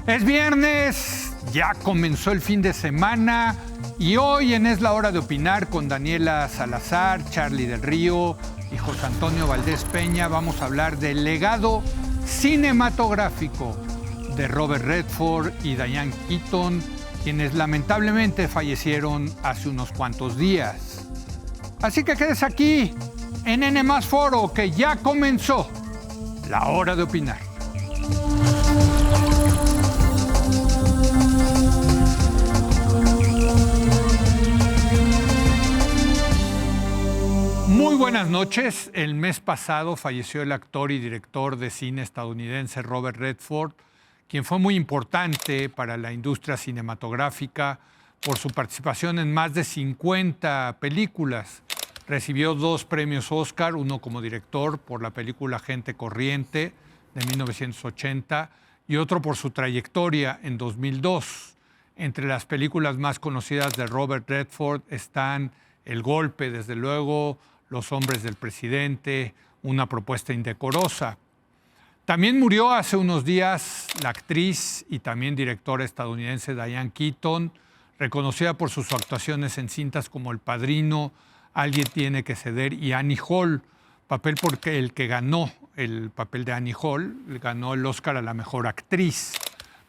Es viernes, ya comenzó el fin de semana y hoy en Es la Hora de Opinar con Daniela Salazar, Charlie del Río y José Antonio Valdés Peña vamos a hablar del legado cinematográfico de Robert Redford y Diane Keaton, quienes lamentablemente fallecieron hace unos cuantos días. Así que quedes aquí en N+ Foro, que ya comenzó la Hora de Opinar. Muy buenas noches. El mes pasado falleció el actor y director de cine estadounidense Robert Redford, quien fue muy importante para la industria cinematográfica por su participación en más de 50 películas. Recibió 2 premios Oscar, uno como director por la película Gente Corriente de 1980 y otro por su trayectoria en 2002. Entre las películas más conocidas de Robert Redford están El Golpe, desde luego, Los Hombres del Presidente, Una Propuesta Indecorosa. También murió hace unos días la actriz y también directora estadounidense Diane Keaton, reconocida por sus actuaciones en cintas como El Padrino, Alguien tiene que ceder y Annie Hall, papel porque el que ganó el papel de Annie Hall, ganó el Oscar a la mejor actriz.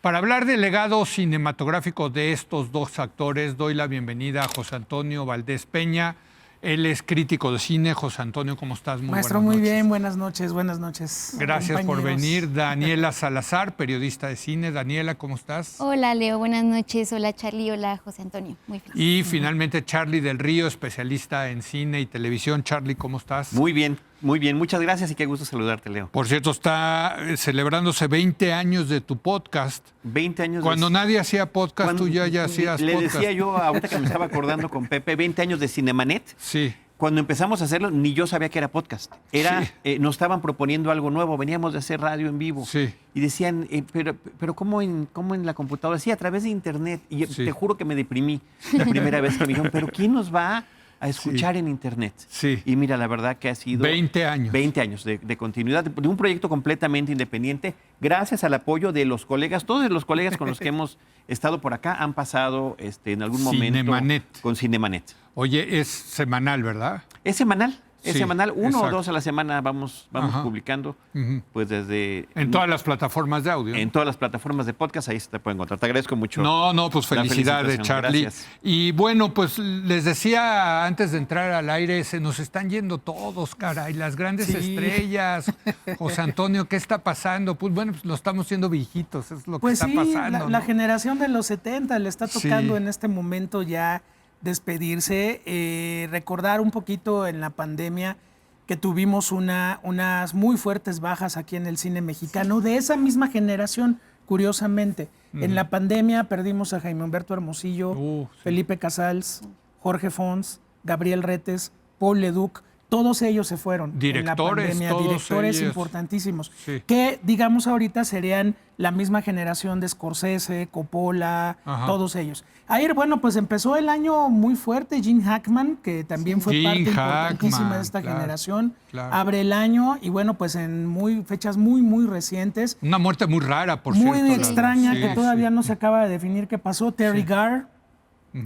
Para hablar del legado cinematográfico de estos dos actores, doy la bienvenida a José Antonio Valdés Peña. Él es crítico de cine. José Antonio, ¿cómo estás? Maestro, muy bien, buenas noches, buenas noches. Gracias por venir. Daniela Salazar, periodista de cine. Daniela, ¿cómo estás? Hola, Leo, buenas noches. Hola, Charlie, hola, José Antonio. Muy feliz. Y finalmente Charlie del Río, especialista en cine y televisión. Charlie, ¿cómo estás? Muy bien, muchas gracias y qué gusto saludarte, Leo. Por cierto, está celebrándose 20 años de tu podcast. 20 años. Cuando nadie hacía podcast, tú ya hacías le podcast. Le decía yo, ahorita que me estaba acordando con Pepe, 20 años de Cinemanet. Sí. Cuando empezamos a hacerlo, ni yo sabía que era podcast. Nos estaban proponiendo algo nuevo, veníamos de hacer radio en vivo. Sí. Y decían, pero ¿cómo en la computadora? Sí, a través de internet. Y te juro que me deprimí la primera vez que me dijeron, pero ¿quién nos va a escuchar en internet? Sí. Y mira, la verdad que ha sido 20 años. 20 años de continuidad, de un proyecto completamente independiente, gracias al apoyo de los colegas. Todos los colegas con los que hemos estado por acá han pasado en algún momento con Cinemanet. Oye, es semanal, ¿verdad? Es semanal. Es semanal, 1 exacto. o 2 a la semana vamos publicando, pues desde... En todas las plataformas de audio. En todas las plataformas de podcast, ahí se te puede encontrar. Te agradezco mucho. No, pues felicidades, Charlie. Gracias. Y bueno, pues les decía antes de entrar al aire, se nos están yendo todos, caray, las grandes estrellas. José Antonio, ¿qué está pasando? Pues bueno, pues lo estamos siendo viejitos, es lo que está pasando. La generación de los 70 le está tocando en este momento ya despedirse, recordar un poquito en la pandemia que tuvimos unas muy fuertes bajas aquí en el cine mexicano, de esa misma generación, curiosamente. En la pandemia perdimos a Jaime Humberto Hermosillo, Felipe Casals, Jorge Fons, Gabriel Retes, Paul Leduc, todos ellos se furon en la pandemia, directores importantísimos, que digamos ahorita serían la misma generación de Scorsese, Coppola, todos ellos. Ayer, bueno, pues empezó el año muy fuerte, Gene Hackman, que también fue parte importantísima de esta generación, abre el año y bueno, pues en fechas muy recientes. Una muerte muy rara, por cierto. Muy extraña, que todavía no se acaba de definir qué pasó. Terry Garr,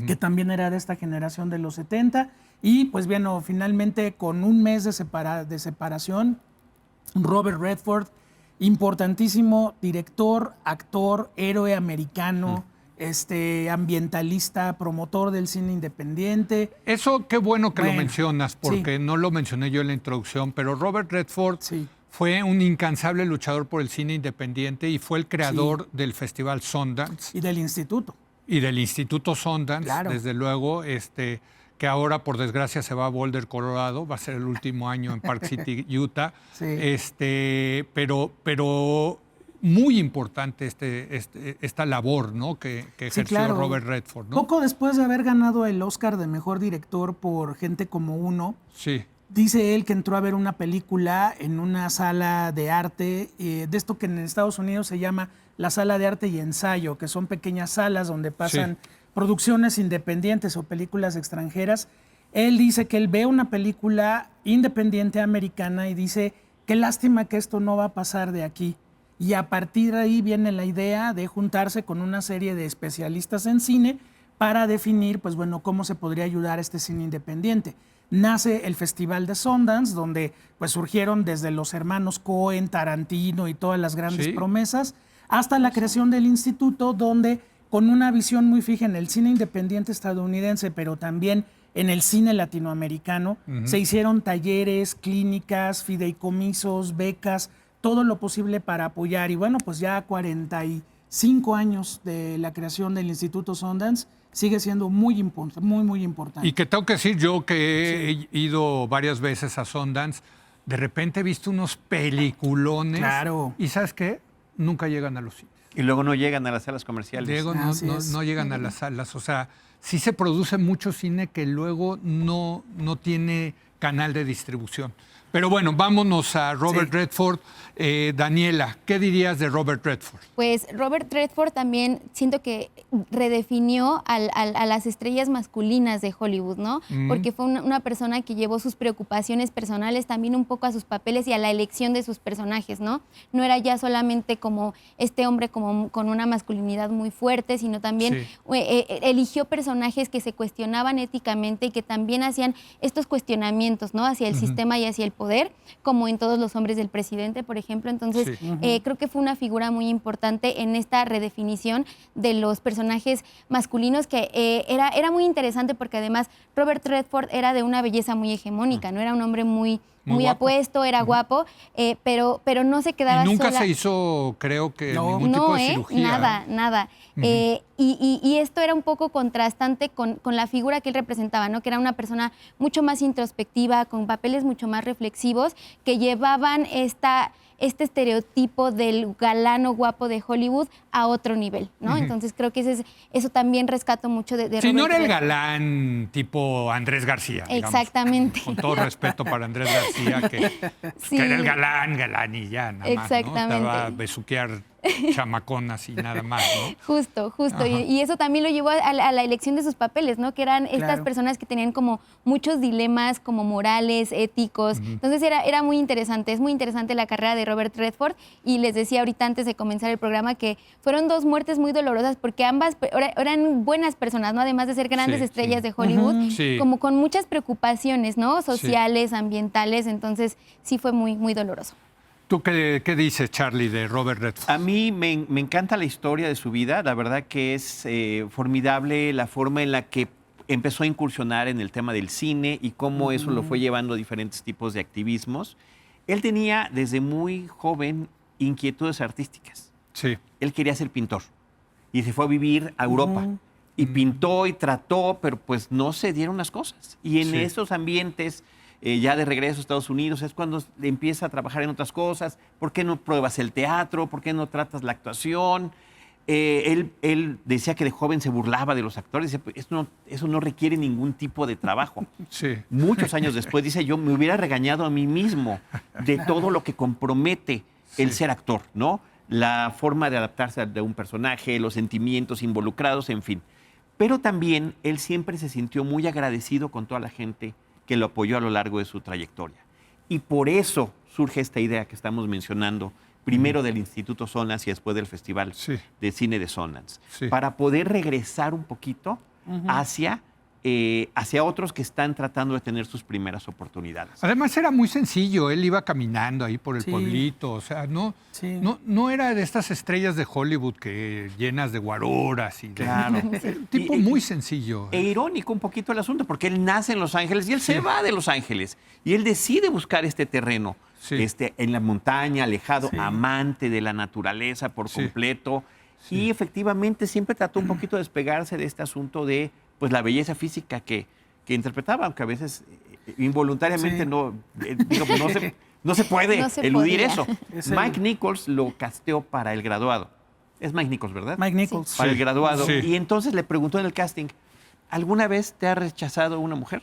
que también era de esta generación de los 70. Y pues bueno, finalmente con un mes de separación, Robert Redford, importantísimo director, actor, héroe americano, ambientalista, promotor del cine independiente. Eso qué bueno que lo mencionas, porque no lo mencioné yo en la introducción, pero Robert Redford fue un incansable luchador por el cine independiente y fue el creador del Festival Sundance. Y del Instituto. Y del Instituto Sundance, desde luego, que ahora, por desgracia, se va a Boulder, Colorado. Va a ser el último año en Park City, Utah. Pero muy importante esta labor, ¿no? que ejerció Robert Redford, ¿no? Poco después de haber ganado el Oscar de Mejor Director por Gente como Uno, dice él que entró a ver una película en una sala de arte, de esto que en Estados Unidos se llama la sala de arte y ensayo, que son pequeñas salas donde pasan producciones independientes o películas extranjeras. Él dice que él ve una película independiente americana y dice, qué lástima que esto no va a pasar de aquí. y a partir de ahí viene la idea de juntarse con una serie de especialistas en cine para definir, pues bueno, cómo se podría ayudar a este cine independiente. Nace el Festival de Sundance, donde pues surgieron desde los hermanos Coen, Tarantino y todas las grandes promesas, hasta la creación del instituto, donde con una visión muy fija en el cine independiente estadounidense, pero también en el cine latinoamericano, se hicieron talleres, clínicas, fideicomisos, becas, todo lo posible para apoyar. Y bueno, pues ya 45 años de la creación del Instituto Sundance, sigue siendo muy importante. Y que tengo que decir yo que he ido varias veces a Sundance, de repente he visto unos peliculones. Claro. Y ¿sabes qué? Nunca llegan a los cines. Y luego no llegan a las salas comerciales. Luego no llegan a las salas. O sea, sí se produce mucho cine que luego no tiene canal de distribución. Pero bueno, vámonos a Robert Redford. Daniela, ¿qué dirías de Robert Redford? Pues Robert Redford también siento que redefinió a las estrellas masculinas de Hollywood, ¿no? Porque fue una persona que llevó sus preocupaciones personales también un poco a sus papeles y a la elección de sus personajes, ¿no? No era ya solamente como este hombre con una masculinidad muy fuerte, sino también eligió personajes que se cuestionaban éticamente y que también hacían estos cuestionamientos, ¿no? Hacia el sistema y hacia el poder, como en Todos los hombres del presidente, por ejemplo. Entonces, creo que fue una figura muy importante en esta redefinición de los personajes masculinos, que era muy interesante porque además Robert Redford era de una belleza muy hegemónica, ¿no? Era un hombre muy apuesto, era guapo, pero no se quedaba y nunca sola. se hizo, creo que, ningún tipo de cirugía. Nada. Y esto era un poco contrastante con la figura que él representaba, ¿no? Que era una persona mucho más introspectiva, con papeles mucho más reflexivos, que llevaban este estereotipo del galano guapo de Hollywood a otro nivel, ¿no? Entonces creo que eso también rescato mucho de Sí, Robert no era el Redford. galán tipo Andrés García, digamos. Exactamente. Con todo respeto para Andrés García, que era el galán y ya, nada más, ¿no? Exactamente. Estaba a besuquear chamaconas y nada más, ¿no? Justo. Y eso también lo llevó a la elección de sus papeles, ¿no? Que eran estas personas que tenían como muchos dilemas como morales, éticos. Entonces era muy interesante. Es muy interesante la carrera de Robert Redford. Y les decía ahorita antes de comenzar el programa que fueron dos muertes muy dolorosas porque ambas eran buenas personas, ¿no? Además de ser grandes estrellas de Hollywood, como con muchas preocupaciones, ¿no? Sociales, ambientales. Entonces sí fue muy, muy doloroso. ¿Tú qué dices, Charlie, de Robert Redford? A mí me encanta la historia de su vida. La verdad que es formidable la forma en la que empezó a incursionar en el tema del cine y cómo eso lo fue llevando a diferentes tipos de activismos. Él tenía desde muy joven inquietudes artísticas. Sí. Él quería ser pintor y se fue a vivir a Europa. Y pintó y trató, pero pues no se dieron las cosas. Y en esos ambientes, ya de regreso a Estados Unidos, es cuando empieza a trabajar en otras cosas. ¿Por qué no pruebas el teatro? ¿Por qué no tratas la actuación? Él decía que de joven se burlaba de los actores. Decía, pues, eso no requiere ningún tipo de trabajo. Sí. Muchos años después, dice, yo me hubiera regañado a mí mismo de todo lo que compromete el ser actor, ¿no? La forma de adaptarse de un personaje, los sentimientos involucrados, en fin. Pero también él siempre se sintió muy agradecido con toda la gente que lo apoyó a lo largo de su trayectoria. Y por eso surge esta idea que estamos mencionando, primero del Instituto Sundance y después del Festival de Cine de Sundance, para poder regresar un poquito hacia otros que están tratando de tener sus primeras oportunidades. Además era muy sencillo, él iba caminando ahí por el pueblito, o sea, no era de estas estrellas de Hollywood que llenas de guaruras y de... Claro. Un tipo muy sencillo. E irónico un poquito el asunto, porque él nace en Los Ángeles y él se va de Los Ángeles. Y él decide buscar este terreno, en la montaña, alejado, amante de la naturaleza por completo. Y efectivamente siempre trató un poquito de despegarse de este asunto de pues la belleza física que interpretaba, aunque a veces involuntariamente no se puede eludir eso. Mike Nichols lo casteó para El Graduado. Es Mike Nichols, ¿verdad? Mike Nichols. Para El Graduado. Y entonces le preguntó en el casting, ¿alguna vez te ha rechazado una mujer?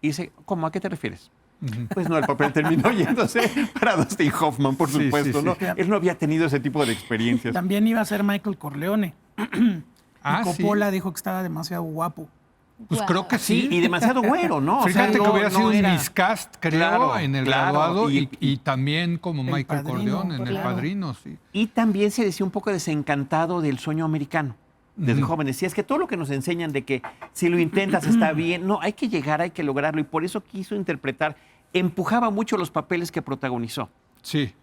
Y dice, ¿cómo? ¿A qué te refieres? Pues no, el papel terminó yéndose para Dustin Hoffman, por supuesto. ¿No? Él no había tenido ese tipo de experiencias. También iba a ser Michael Corleone. Y Coppola dijo que estaba demasiado guapo. Pues Guau. creo que sí. Y demasiado güero, ¿no? Fíjate que hubiera sido un era- miscast, creo, Claro, en El claro, Graduado y- y también como El Michael Padrino, Corleone en El claro. Padrino, sí. Y también se decía un poco desencantado del sueño americano. Desde jóvenes. Y es que todo lo que nos enseñan de que si lo intentas está bien, no, hay que llegar, hay que lograrlo. Y por eso quiso interpretar, empujaba mucho los papeles que protagonizó. Sí.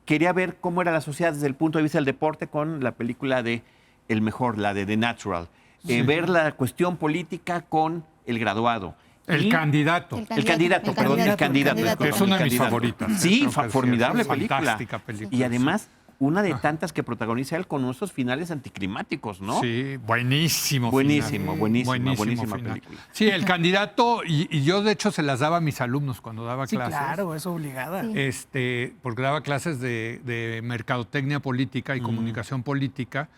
Quería ver cómo era la sociedad desde el punto de vista del deporte con la película de El Mejor, la de The Natural. Ver la cuestión política con El Graduado. El Y- candidato. El candidato, perdón, el candidato. Que es una de mis favoritas. Sí, Creo que sí, formidable es película. fantástica película, Y además, una de tantas que protagoniza él con nuestros finales anticlimáticos, ¿no? Sí, buenísimo. Buenísimo, final. buenísima final. película. Sí, el candidato, y yo de hecho se las daba a mis alumnos cuando daba Sí, clases. claro, es obligada. Porque daba clases de mercadotecnia política y comunicación política,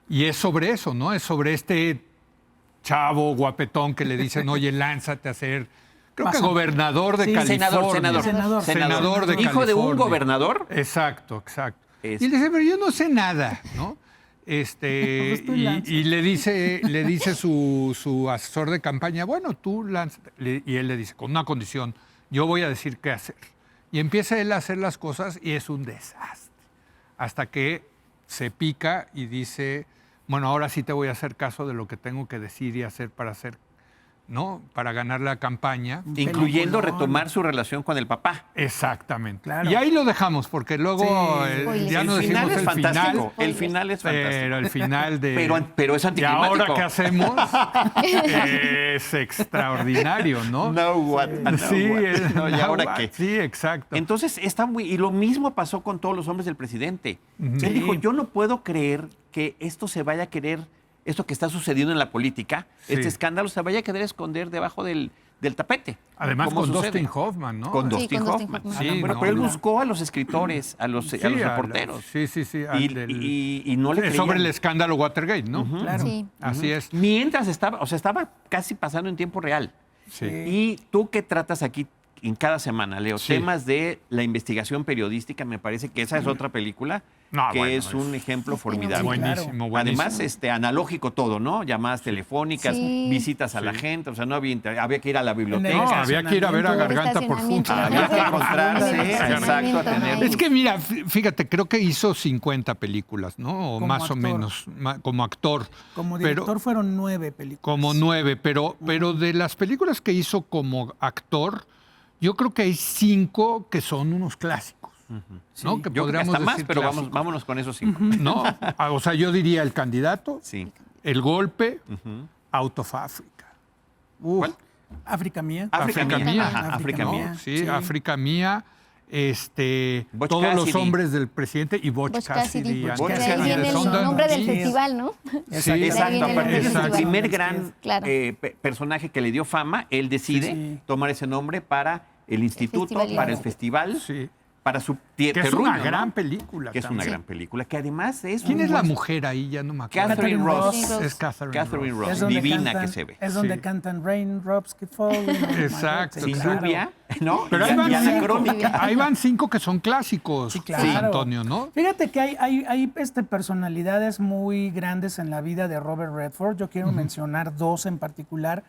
y es sobre eso, ¿no? Es sobre este chavo guapetón que le dicen, oye, lánzate a ser, creo que Pasa. gobernador de Sí, California. Senador de Hijo de un California. gobernador. Exacto. Es- Y le dice, pero yo no sé nada, ¿no? Pues tú Y lánzate. le dice su asesor de campaña, bueno, tú lánzate. Y él le dice, con una condición, yo voy a decir qué hacer. Y empieza él a hacer las cosas y es un desastre. Hasta que se pica y dice, bueno, ahora sí te voy a hacer caso de lo que tengo que decir y hacer para hacer, ¿no? Para ganar la campaña. Incluyendo Peliculón. retomar su relación con el papá. Exactamente. Claro. Y ahí lo dejamos, porque luego Sí. Spoiler. ya no El decimos final es el fantástico. final. El final es fantástico. Pero el final de... Pero es ¿Y anticlimático. ahora qué hacemos? Es extraordinario, ¿no? No, what? No, Sí, what. No, ¿y no, ahora what? qué? Sí, exacto. Entonces está muy... Y lo mismo pasó con todos los hombres del presidente. Él Sí. dijo, yo no puedo creer que esto se vaya a querer, esto que está sucediendo en la política, Sí. este escándalo se vaya a querer esconder debajo del tapete. Además ¿Cómo con sucede? Dustin Hoffman, ¿no? Con Sí, Dustin con Dustin Hoffman. Hoffman. Sí, Bueno, no, pero él no. buscó a los escritores, a los Sí, reporteros. Sí. Y no le Es creían. sobre el escándalo Watergate, ¿no? Claro. Sí. Así es. Mientras estaba, o sea, estaba casi pasando en tiempo real. Sí. Y tú que tratas aquí en cada semana, Leo, Sí. temas de la investigación periodística, me parece que esa es otra película No, que bueno, es un ejemplo Sí, formidable. Buenísimo, buenísimo. Además, analógico todo, ¿no? Llamadas telefónicas, Sí. visitas a la gente, o sea, no había que ir a la biblioteca. No, había que ir a ver a Garganta Estacionamiento. Profunda. Había que En el encontrarse, estacionamiento, exacto, a tener- ahí. Es que mira, fíjate, creo que hizo 50 películas, ¿no? O Como más o actor. menos, como actor. Como Pero- director fueron 9 películas. Como 9, pero de las películas que hizo como actor, yo creo que hay 5 que son unos clásicos, ¿no? Sí. Que Yo creo que podríamos hasta más, decir pero clásicos, vámonos con esos 5. ¿no? O sea, yo diría El Candidato, Sí. El Golpe, Out of Africa. ¿Cuál? África Mía. África Mía. Ajá, África ¿no? Mía. Sí, Sí. África Mía, Butch todos los Cassidy. hombres del presidente y Butch Butch Cassidy. Cassidy. Butch De Cassidy ahí de viene el Sundance. nombre del Sí. festival, ¿no? Sí, Exacto, viene a el partir de su festival. primer gran Claro. personaje que le dio fama, él decide Sí. tomar ese nombre para el instituto, festival. para el festival, Sí. para su Que es terruño, una ¿no? gran película. Que es una también. gran película, que además es ¿Quién un es la buen- mujer ahí? Ya no me acuerdo. Catherine Ross. Ross. Es Catherine, Catherine Ross. Ross. Divina que se ve. Es donde Sí. cantan Raindrops que falling. Exacto, Sin claro. lluvia, ¿no? Pero Y ahí van, y cinco, anacrónica. ahí van 5 que son clásicos, Sí, claro. José Antonio, ¿no? Fíjate que hay personalidades muy grandes en la vida de Robert Redford. Yo quiero mencionar 2 en particular.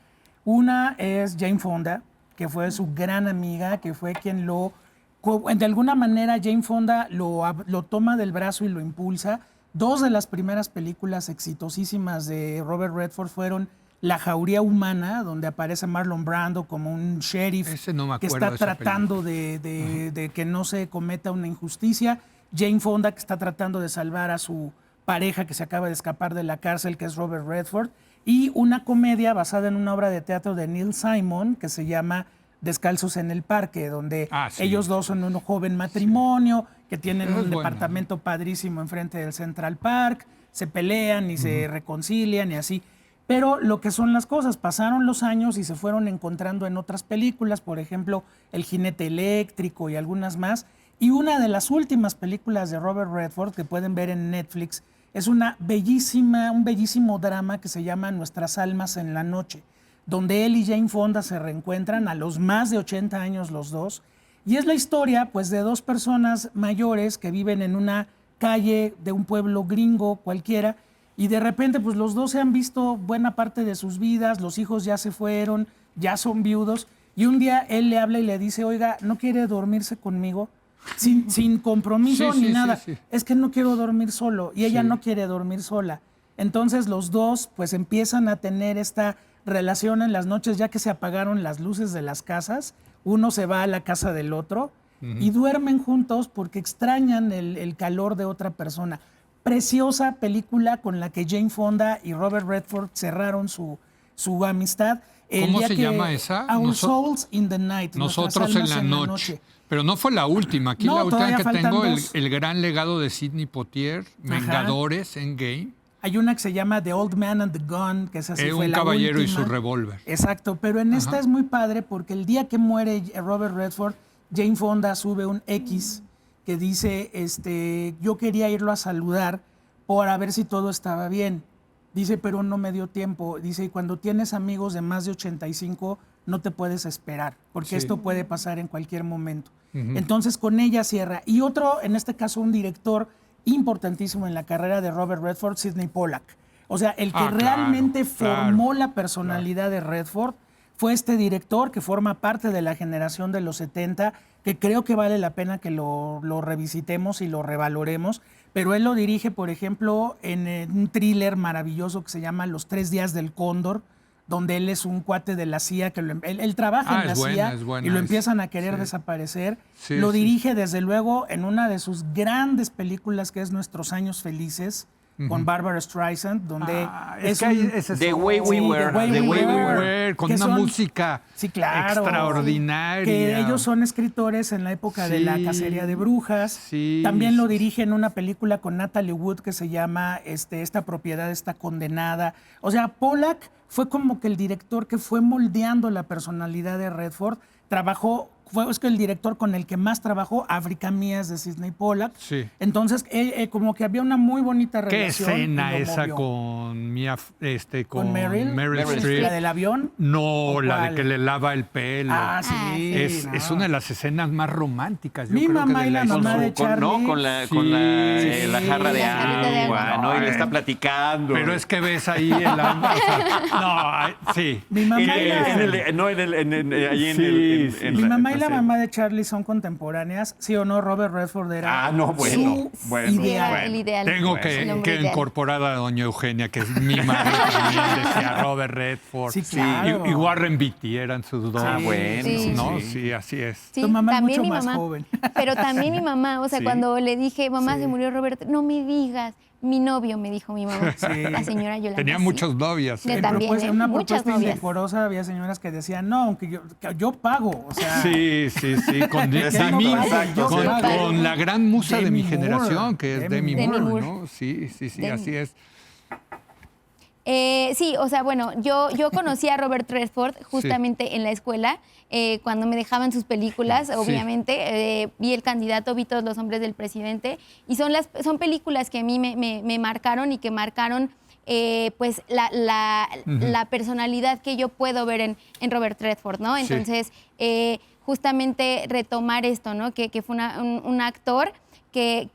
Una es Jane Fonda, que fue su gran amiga, que fue quien de alguna manera Jane Fonda lo toma del brazo y lo impulsa. 2 de las primeras películas exitosísimas de Robert Redford fueron La Jauría Humana, donde aparece Marlon Brando como un sheriff Ese no me que acuerdo está de esa tratando de que no se cometa una injusticia. Jane Fonda, que está tratando de salvar a su pareja que se acaba de escapar de la cárcel, que es Robert Redford. Y una comedia basada en una obra de teatro de Neil Simon que se llama Descalzos en el Parque, donde Sí. ellos dos son un joven matrimonio que tienen Pero es un bueno. departamento padrísimo enfrente del Central Park, se pelean y se reconcilian y así. Pero lo que son las cosas, pasaron los años y se fueron encontrando en otras películas, por ejemplo, El Jinete Eléctrico y algunas más. Y una de las últimas películas de Robert Redford que pueden ver en Netflix es un bellísimo drama que se llama Nuestras almas en la noche, donde él y Jane Fonda se reencuentran a los más de 80 años los dos. Y es la historia pues de 2 personas mayores que viven en una calle de un pueblo gringo cualquiera Y de repente, pues los dos se han visto buena parte de sus vidas, los hijos ya se fueron, ya son viudos. Y un día él le habla y le dice, oiga, ¿no quiere dormirse conmigo? Sin compromiso ni nada. Sí. Es que no quiero dormir solo y ella no quiere dormir sola. Entonces los dos pues empiezan a tener esta relación en las noches ya que se apagaron las luces de las casas. Uno se va a la casa del otro y duermen juntos porque extrañan el calor de otra persona. Preciosa película con la que Jane Fonda y Robert Redford cerraron su amistad. ¿Cómo se llama esa? Our Souls in the Night. Nosotros en la noche. Pero no fue la última. Aquí No, la última todavía que faltan tengo, dos. el gran legado de Sidney Poitier, Vengadores, Endgame. Hay una que se llama The Old Man and the Gun, que esa sí fue Un la caballero última. y su revólver. Exacto, pero en esta es muy padre porque el día que muere Robert Redford, Jane Fonda sube un X que dice, yo quería irlo a saludar para ver si todo estaba bien. Dice, pero no me dio tiempo. Dice, y cuando tienes amigos de más de 85, no te puedes esperar, porque esto puede pasar en cualquier momento. Entonces, con ella cierra. Y otro, en este caso, un director importantísimo en la carrera de Robert Redford, Sidney Pollack. O sea, el que realmente formó la personalidad de Redford fue este director que forma parte de la generación de los 70, que creo que vale la pena que lo revisitemos y lo revaloremos. Pero él lo dirige, por ejemplo, en un thriller maravilloso que se llama Los 3 días del Cóndor, donde él es un cuate de la CIA, que él trabaja en la CIA y lo empiezan a querer desaparecer. Lo dirige, desde luego, en una de sus grandes películas, que es Nuestros Años Felices, con Barbara Streisand, donde The Way We Were. Con una música extraordinaria. Que ellos son escritores en la época de la cacería de brujas. Sí, También lo dirige en una película con Natalie Wood que se llama Esta propiedad está condenada. O sea, Pollack fue como que el director que fue moldeando la personalidad de Redford. Es que el director con el que más trabajó, África Mía, es de Sidney Pollack. Sí. Entonces, como que había una muy bonita ¿Qué relación. escena y lo esa movió. con Meryl Streep? ¿La del avión? No, la de que le lava el pelo. Ah, sí. Es una de las escenas más románticas. Yo Mi creo mamá que y la mamá de Charlie. Con la jarra de La jarrita de agua, agua. ¿no? Y le está platicando. Pero es que ves ahí el sí. Mi mamá y Mi Mi mamá y la mamá de Charlie son contemporáneas. ¿Sí o no? Robert Redford era su ideal. El ideal. Tengo El que hombre ideal. incorporar a doña Eugenia, que es mi madre también, decía Robert Redford. Sí, claro. Y Warren Beatty eran sus dos. bueno. Sí. ¿No? Sí, así es. Sí, Tu mamá es también mucho mi más mamá, joven. Pero también mi mamá, o sea, cuando le dije, mamá, se murió Robert, no me digas, mi novio, me dijo mi mamá. La señora Yolanda. Tenía sí. muchas novias. De también, En una muchas propuesta novias. indecorosa había señoras que decían, no, aunque yo pago. O sea, Sí. Con Exacto. con la gran musa de Demi mi generación, que es Demi Moore. Moore, ¿no? Sí, Demi. así es. Sí, o sea, bueno, yo conocí a Robert Redford justamente en la escuela, cuando me dejaban sus películas, obviamente. Vi El Candidato, vi Todos los hombres del presidente, y son películas que a mí me marcaron y que marcaron pues la personalidad que yo puedo ver en Robert Redford, ¿no? Entonces, justamente retomar esto, ¿no? Que fue un actor que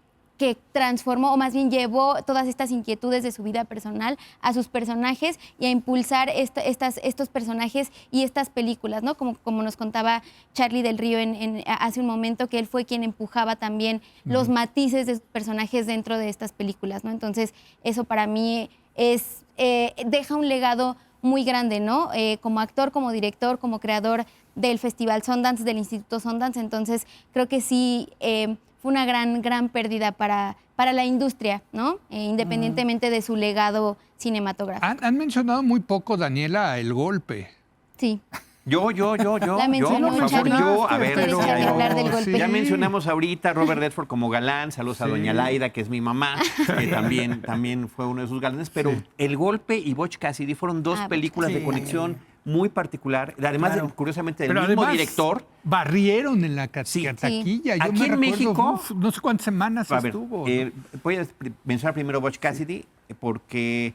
transformó, o más bien llevó todas estas inquietudes de su vida personal a sus personajes y a impulsar estos personajes y estas películas, ¿no? Como nos contaba Charlie del Río hace un momento, que él fue quien empujaba también los matices de sus personajes dentro de estas películas, ¿no? Entonces, eso para mí deja un legado muy grande, ¿no? Como actor, como director, como creador del Festival Sundance, del Instituto Sundance. Entonces, creo que sí fue una gran pérdida para la industria, ¿no? Independientemente de su legado cinematográfico. Han mencionado muy poco, Daniela, El Golpe. Sí. Yo, La mencionó por favor, Charlie. a ver, ¿Quieres que hable hablar del golpe? ya mencionamos ahorita a Robert Redford como galán, saludos a doña Laida, que es mi mamá, que también fue uno de sus galanes, pero El Golpe y Butch Cassidy fueron dos películas de conexión muy particular, además, curiosamente, del mismo director. Barrieron en la taquilla. Yo Aquí me en recuerdo, México, no sé cuántas semanas a ver, estuvo. ¿No? voy a mencionar primero Butch Cassidy, porque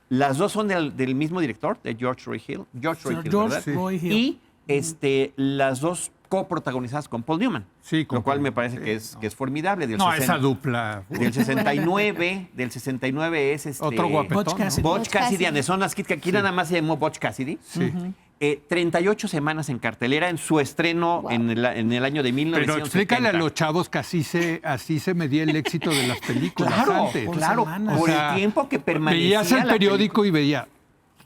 las dos son del mismo director, de George Roy Hill. ¿Verdad? Roy Hill. Y las dos coprotagonizadas con Paul Newman. Sí, con lo cual Paul. me parece que es formidable. No, esa dupla. Del 69 es Otro guapetón. Butch Cassidy. ¿no? Butch Cassidy and the Sundance Kid, que aquí nada más se llamó Butch Cassidy. Sí. 38 semanas en cartelera en su estreno en el año de 1970. Pero explícale a los chavos que así se medía el éxito de las películas Claro, antes. claro, semanas. por O sea, el tiempo que permanecía Veías el la periódico y veía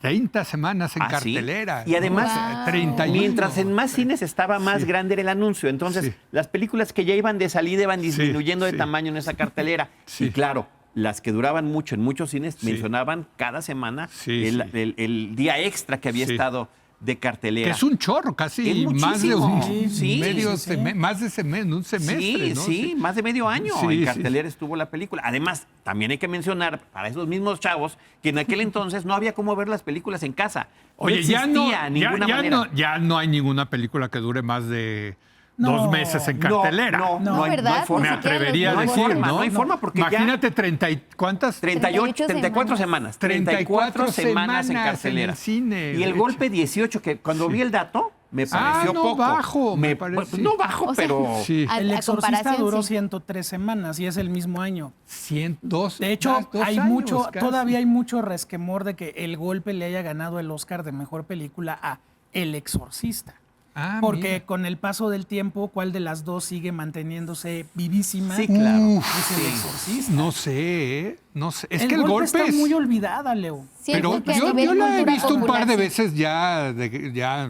30 semanas en Ah, ¿sí? cartelera. Y además, Wow. 31. mientras en más cines estaba más Sí. grande era el anuncio. Entonces, Sí. las películas que ya iban de salida iban disminuyendo de sí. tamaño en esa cartelera. Sí. Y claro, las que duraban mucho en muchos cines Sí. mencionaban cada semana Sí, el día extra que había Sí. estado de cartelera. Que es un chorro, casi Es más de un muchísimo. Sí, medio sí, sí. más de un semestre, Sí, ¿no? sí, más de medio año Sí, en sí. cartelera estuvo la película. Además, también hay que mencionar para esos mismos chavos que en aquel entonces no había cómo ver las películas en casa. Oye, no existía ninguna manera. ya no hay ninguna película que dure más de No, 2 meses en No, cartelera. No, hay, ¿verdad? forma. Me atrevería a No hay decir, forma, ¿no? no hay forma porque Imagínate 30 y ¿cuántas? 38, 34 semanas. 34 semanas en semanas cartelera. en el cine, Y de el hecho. golpe 18, que cuando vi el dato, me pareció no poco. bajo, me parece. No bajo, O sea, pero... Sí. El A Exorcista comparación, duró sí. 103 semanas y es el mismo año. 102. De hecho, más, 2 hay años mucho, casi. todavía hay mucho resquemor de que El Golpe le haya ganado el Oscar de Mejor Película a El Exorcista. Ah, Porque mira. con el paso del tiempo, ¿cuál de las dos sigue manteniéndose vivísima? Sí, claro. Es El Exorcista. No sé, ¿eh? No sé. Es el que el golpe está es... muy olvidada, Leo. Siento Pero que a yo nivel la he cultura visto un par de popular, sí. veces ya,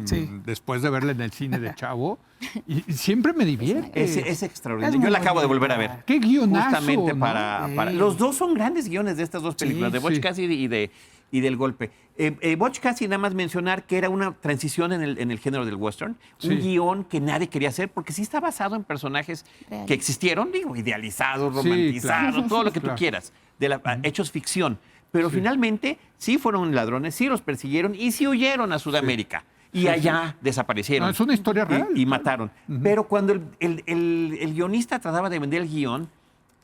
Sí. después de verla en el cine de chavo, y siempre me divierte. Es extraordinario. Es Yo la muy acabo de volver a buena. ver. Qué guionazo, Justamente ¿no? para... Sí. Los dos son grandes guiones de estas dos películas, Sí, de Butch sí. Cassidy y del golpe. Butch Cassidy, nada más mencionar que era una transición en el género del western. Sí. Un guión que nadie quería hacer porque sí está basado en personajes Reales. que existieron, digo, idealizados, Sí, romantizados, claro. todo lo que Claro. tú quieras, hechos ficción. Pero finalmente sí fueron ladrones, sí los persiguieron y sí huyeron a Sudamérica. Y allá desaparecieron. No, es una historia real, Y claro. mataron. Pero cuando el guionista trataba de vender el guión,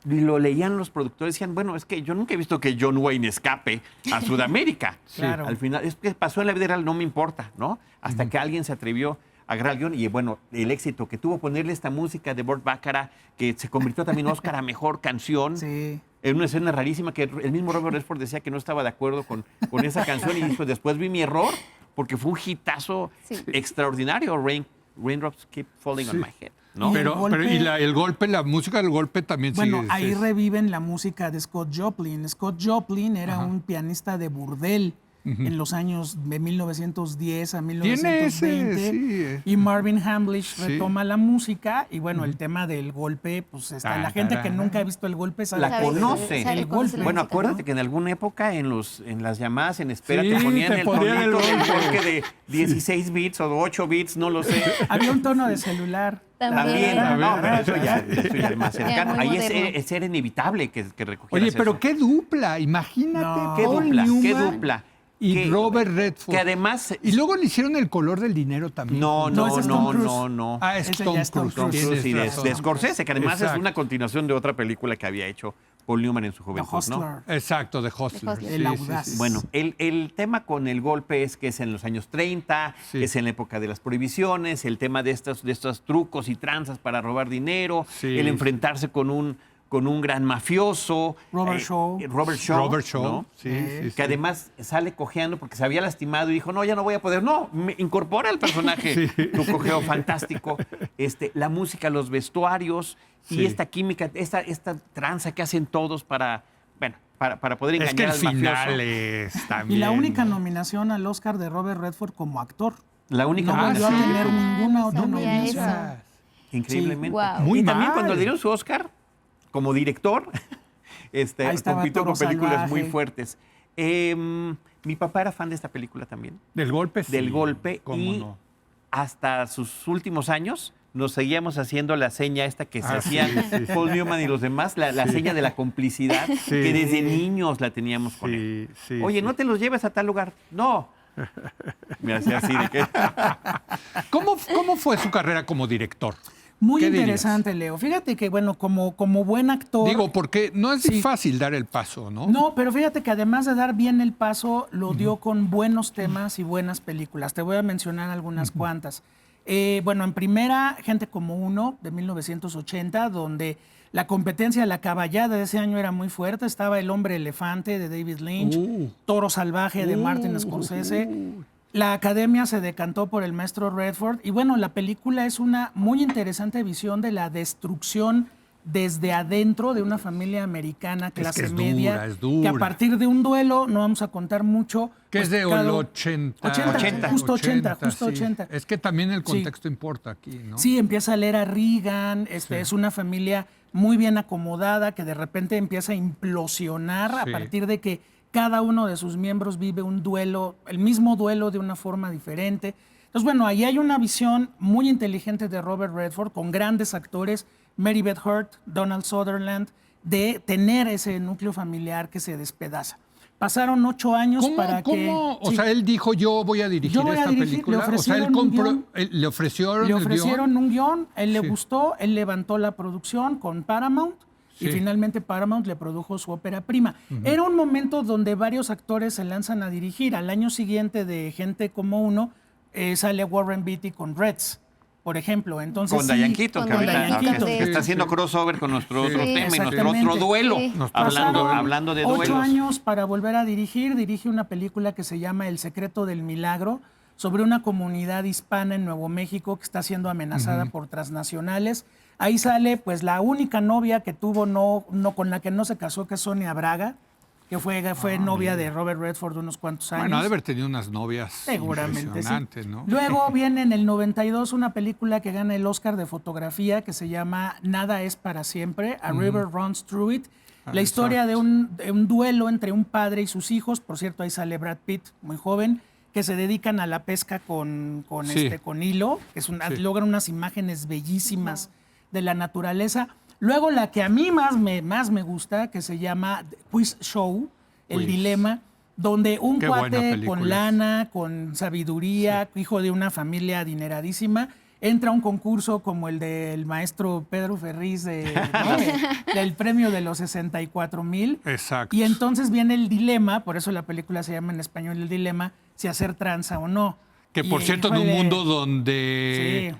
lo leían los productores, decían, bueno, es que yo nunca he visto que John Wayne escape a Sudamérica. Claro. Al final, es que pasó en la vida real, no me importa, ¿no? Hasta que alguien se atrevió a agarrar el guión y, bueno, el éxito que tuvo ponerle esta música de Burt Bacharach, que se convirtió también en Oscar a Mejor Canción. Sí. En una escena rarísima que el mismo Robert Redford decía que no estaba de acuerdo con esa canción y dijo, después vi mi error, porque fue un hitazo Sí. extraordinario, Raindrops Keep Falling on My Head, ¿no? Y el Pero golpe- el golpe, la música del golpe también Bueno, sigue. ahí es- reviven la música de Scott Joplin. Scott Joplin era un pianista de burdel en los años de 1910 a Tiene ese, 1920. sí. Y Marvin Hamlish Sí. retoma la música y bueno, el tema del golpe, pues está la gente que nunca ha visto el golpe sabe La Sabe- conoce. sabe El conoce golpe. la Bueno, música, acuérdate ¿no? que en alguna época en las llamadas en espera Sí, te ponían te el ponían el tonito del golpe. golpe de 16 bits o 8 bits, no lo sé. Había un tono de celular. También, También. no, pero eso ya es más Ya, cercano. muy Ahí moderno. era inevitable que recogieras Oye, pero eso. qué dupla, imagínate. No. Qué Paul dupla, qué Newman dupla. Y Que- Robert Redford. Que además... Y luego le hicieron El color del dinero también. No, No, no, ese es no, Tom Cruise. no, no. Ah, es Ese Tom ya es Tom Cruise. Tom Cruise. Cruise y tienes de razón. Scorsese, que además Exacto. es una continuación de otra película que había hecho Paul Newman en su The juventud, Hustler. ¿no? Exacto, de Hustler. Hustler. El audaz. Bueno, el tema con el golpe es que es en los años 30, Sí. es en la época de las prohibiciones, el tema de estos trucos y tranzas para robar dinero, Sí. el enfrentarse con un gran mafioso. Robert Shaw. Robert Shaw. Robert Shaw. ¿no? Sí, sí, Que sí. además sale cojeando porque se había lastimado y dijo, no, ya no voy a poder. No, me incorpora el personaje. Tu cojeo fantástico. La música, los vestuarios Sí. y esta química, esta tranza que hacen todos para poder Es que engañar el al mafioso. final es también. Y la única nominación al Oscar de Robert Redford como actor. La única No volvió nominación. a tener ninguna otra No sabía nominación. eso. Increíblemente. Sí, wow. Muy y también mal. cuando le dieron su Oscar como director, estaba compitió Toro con películas Salvaje. muy fuertes. Mi papá era fan de esta película también, Del golpe, sí. del golpe, ¿Cómo y no? hasta sus últimos años nos seguíamos haciendo la seña esta que se Ah, sí, hacían sí, sí. Paul Newman y los demás, la seña de la complicidad, que desde niños la teníamos con él. Sí, sí, Oye, sí. no te los lleves a tal lugar. No. Me hacía así de que... ¿Cómo fue su carrera como director? Muy ¿Qué dirías? interesante, Leo. Fíjate que, bueno, como buen actor. Digo, porque no es Sí. fácil dar el paso, ¿no? No, pero fíjate que además de dar bien el paso, lo dio con buenos temas y buenas películas. Te voy a mencionar algunas cuantas. Bueno, en primera, Gente como Uno, de 1980, donde la competencia de la caballada de ese año era muy fuerte. Estaba El Hombre Elefante, de David Lynch, Toro Salvaje, de Martin Scorsese. La Academia se decantó por el maestro Redford. Y bueno, la película es una muy interesante visión de la destrucción desde adentro de una familia americana clase media, es dura. que a partir de un duelo, no vamos a contar mucho. Que es de 80. 80, justo 80, justo sí. 80. Es que también el contexto importa aquí, ¿no? Sí, empieza a leer a Reagan, es una familia muy bien acomodada que de repente empieza a implosionar a partir de que cada uno de sus miembros vive un duelo, el mismo duelo de una forma diferente. Entonces, bueno, ahí hay una visión muy inteligente de Robert Redford con grandes actores, Mary Beth Hurt, Donald Sutherland, de tener ese núcleo familiar que se despedaza. Pasaron 8 años para que... O sea, él dijo, yo voy a dirigir esta película. Le o sea, él le ofrecieron un guión, él le gustó, él levantó la producción con Paramount y finalmente Paramount le produjo su ópera prima. Era un momento donde varios actores se lanzan a dirigir. Al año siguiente de Gente como Uno sale Warren Beatty con Reds, por ejemplo. Entonces, con Diane Keaton, que está haciendo crossover con nuestro otro tema y nuestro otro duelo. Sí. Hablando de duelos. 8 años para volver a dirigir. Dirige una película que se llama El Secreto del Milagro, sobre una comunidad hispana en Nuevo México que está siendo amenazada por transnacionales. Ahí sale pues la única novia que tuvo, no con la que no se casó, que es Sonia Braga, que fue novia de Robert Redford unos cuantos años. Bueno, ha de haber tenido unas novias Seguramente, impresionantes, sí. ¿no? Luego viene en el 92 una película que gana el Oscar de fotografía que se llama Nada es para siempre, A River Runs Through It. La historia de un duelo entre un padre y sus hijos. Por cierto, ahí sale Brad Pitt, muy joven, que se dedican a la pesca con hilo, que logran unas imágenes bellísimas de la naturaleza. Luego la que a mí más me gusta, que se llama Quiz Show, El Dilema, donde un cuate con lana, con sabiduría, hijo de una familia adineradísima, entra a un concurso como el del maestro Pedro Ferriz del premio de los 64,000. Exacto. Y entonces viene el dilema, por eso la película se llama en español El Dilema, si hacer tranza o no. Que por cierto, en un mundo donde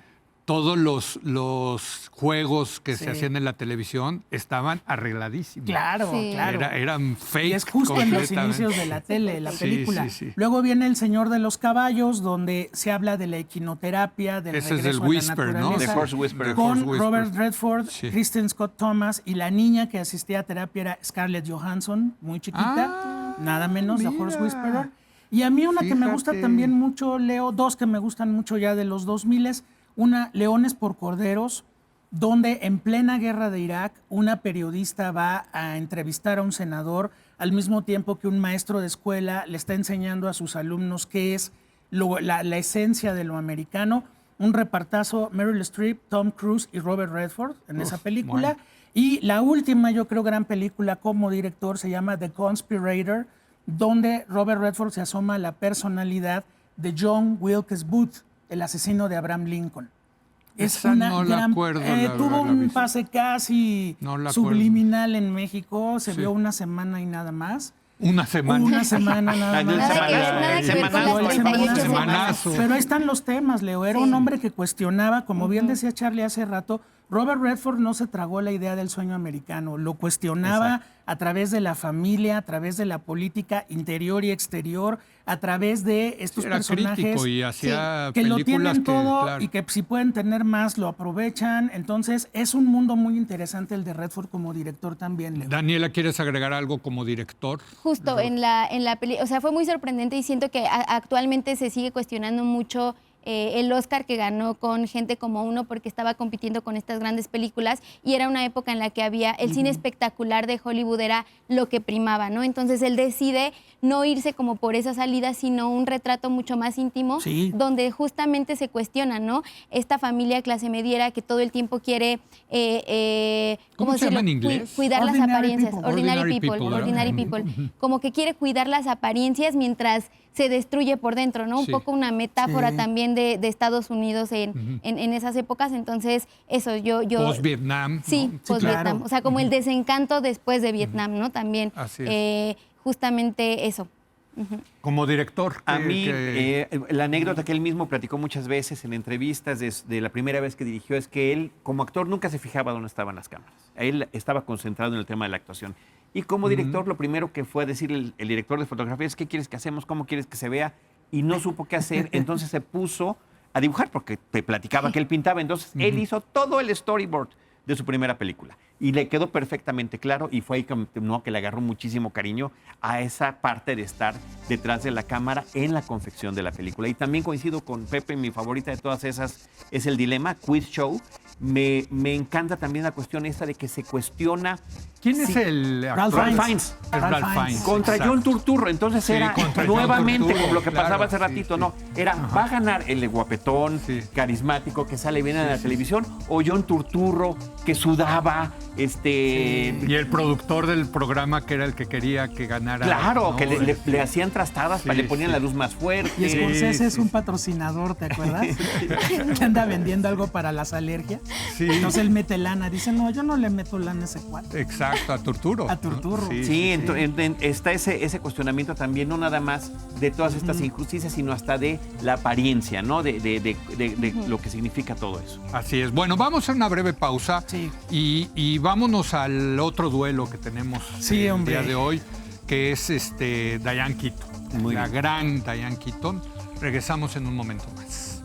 todos los juegos que se hacían en la televisión estaban arregladísimos. Claro, claro. Eran fake. Y es justo en los inicios de la tele, la película. Sí. Luego viene El Señor de los Caballos, donde se habla de la equinoterapia, del Ese regreso es el a Whisper, la ¿no? naturaleza. The Horse Whisperer. Con Robert Redford, Kristen Scott Thomas, y la niña que asistía a terapia era Scarlett Johansson, muy chiquita, nada menos, The Horse Whisperer. Y a mí una que me gusta también mucho, Leo, dos que me gustan mucho ya de los 2000, una, Leones por Corderos, donde en plena guerra de Irak una periodista va a entrevistar a un senador al mismo tiempo que un maestro de escuela le está enseñando a sus alumnos qué es la esencia de lo americano. Un repartazo, Meryl Streep, Tom Cruise y Robert Redford en esa película. Bueno. Y la última, yo creo, gran película como director se llama The Conspirator, donde Robert Redford se asoma a la personalidad de John Wilkes Booth, el asesino de Abraham Lincoln. Es esa una no gran, la acuerdo, tuvo un pase casi subliminal en México, se vio una semana y nada más. Una semana. Una semana nada más. Semanazo. Pero ahí están los temas, Leo. Era un hombre que cuestionaba, como bien decía Charlie hace rato, Robert Redford no se tragó la idea del sueño americano, lo cuestionaba a través de la familia, a través de la política interior y exterior, a través de estos personajes y hacía que lo tienen todo claro. y que si pueden tener más lo aprovechan. Entonces es un mundo muy interesante el de Redford como director también, Leo. Daniela, ¿quieres agregar algo como director? Justo en la película, o sea, fue muy sorprendente y siento que actualmente se sigue cuestionando mucho el Oscar que ganó con Gente como Uno, porque estaba compitiendo con estas grandes películas y era una época en la que había el cine espectacular de Hollywood era lo que primaba, ¿no? Entonces él decide no irse como por esa salida, sino un retrato mucho más íntimo, donde justamente se cuestiona, ¿no? Esta familia clase mediera que todo el tiempo quiere ¿cómo se llama en inglés? Cuidar las apariencias. Ordinary People. People. Como que quiere cuidar las apariencias mientras se destruye por dentro, ¿no? Un poco una metáfora también de Estados Unidos en esas épocas. Entonces, eso, yo... Post-Vietnam. Sí, ¿no? post-Vietnam. Claro. O sea, como el desencanto después de Vietnam, ¿no? También. Así es. Justamente eso. Como director. A mí, la anécdota que él mismo platicó muchas veces en entrevistas de la primera vez que dirigió es que él, como actor, nunca se fijaba dónde estaban las cámaras. Él estaba concentrado en el tema de la actuación. Y como director, lo primero que fue a decir el director de fotografía es: ¿qué quieres que hacemos? ¿Cómo quieres que se vea? Y no supo qué hacer. Entonces se puso a dibujar porque te platicaba que él pintaba. Entonces él hizo todo el storyboard de su primera película. Y le quedó perfectamente claro y fue ahí que le agarró muchísimo cariño a esa parte de estar detrás de la cámara en la confección de la película. Y también coincido con Pepe, mi favorita de todas esas es El Dilema, Quiz Show. Me encanta también la cuestión esta de que se cuestiona... ¿Quién es el actor? Ralph Fiennes. Es Ralph Fiennes. Contra Exacto. John Turturro. Entonces Sí, era contra John nuevamente Turturro, como lo que claro, pasaba hace sí, ratito, sí. ¿no? Era, ¿va a ganar el guapetón, Sí. carismático, que sale bien en la televisión, o John Turturro, que sudaba, Y el productor del programa, que era el que quería que ganara. Claro, ¿no? que le hacían trastadas, Sí, le ponían sí. la luz más fuerte. Y Scorsese es sí. un patrocinador, ¿te acuerdas? Que anda vendiendo algo para las alergias. Sí. Entonces él mete lana. Dice, no, yo no le meto lana a ese cuate. Exacto, a Turturro. A Turturro. Sí, está ese cuestionamiento también, no nada más de todas estas injusticias, sino hasta de la apariencia, ¿no? De lo que significa todo eso. Así es. Bueno, vamos a una breve pausa Sí. y vámonos al otro duelo que tenemos Sí, el hombre. día de hoy, que es Diane Keaton, Muy la bien. gran Diane Keaton. Regresamos en un momento más.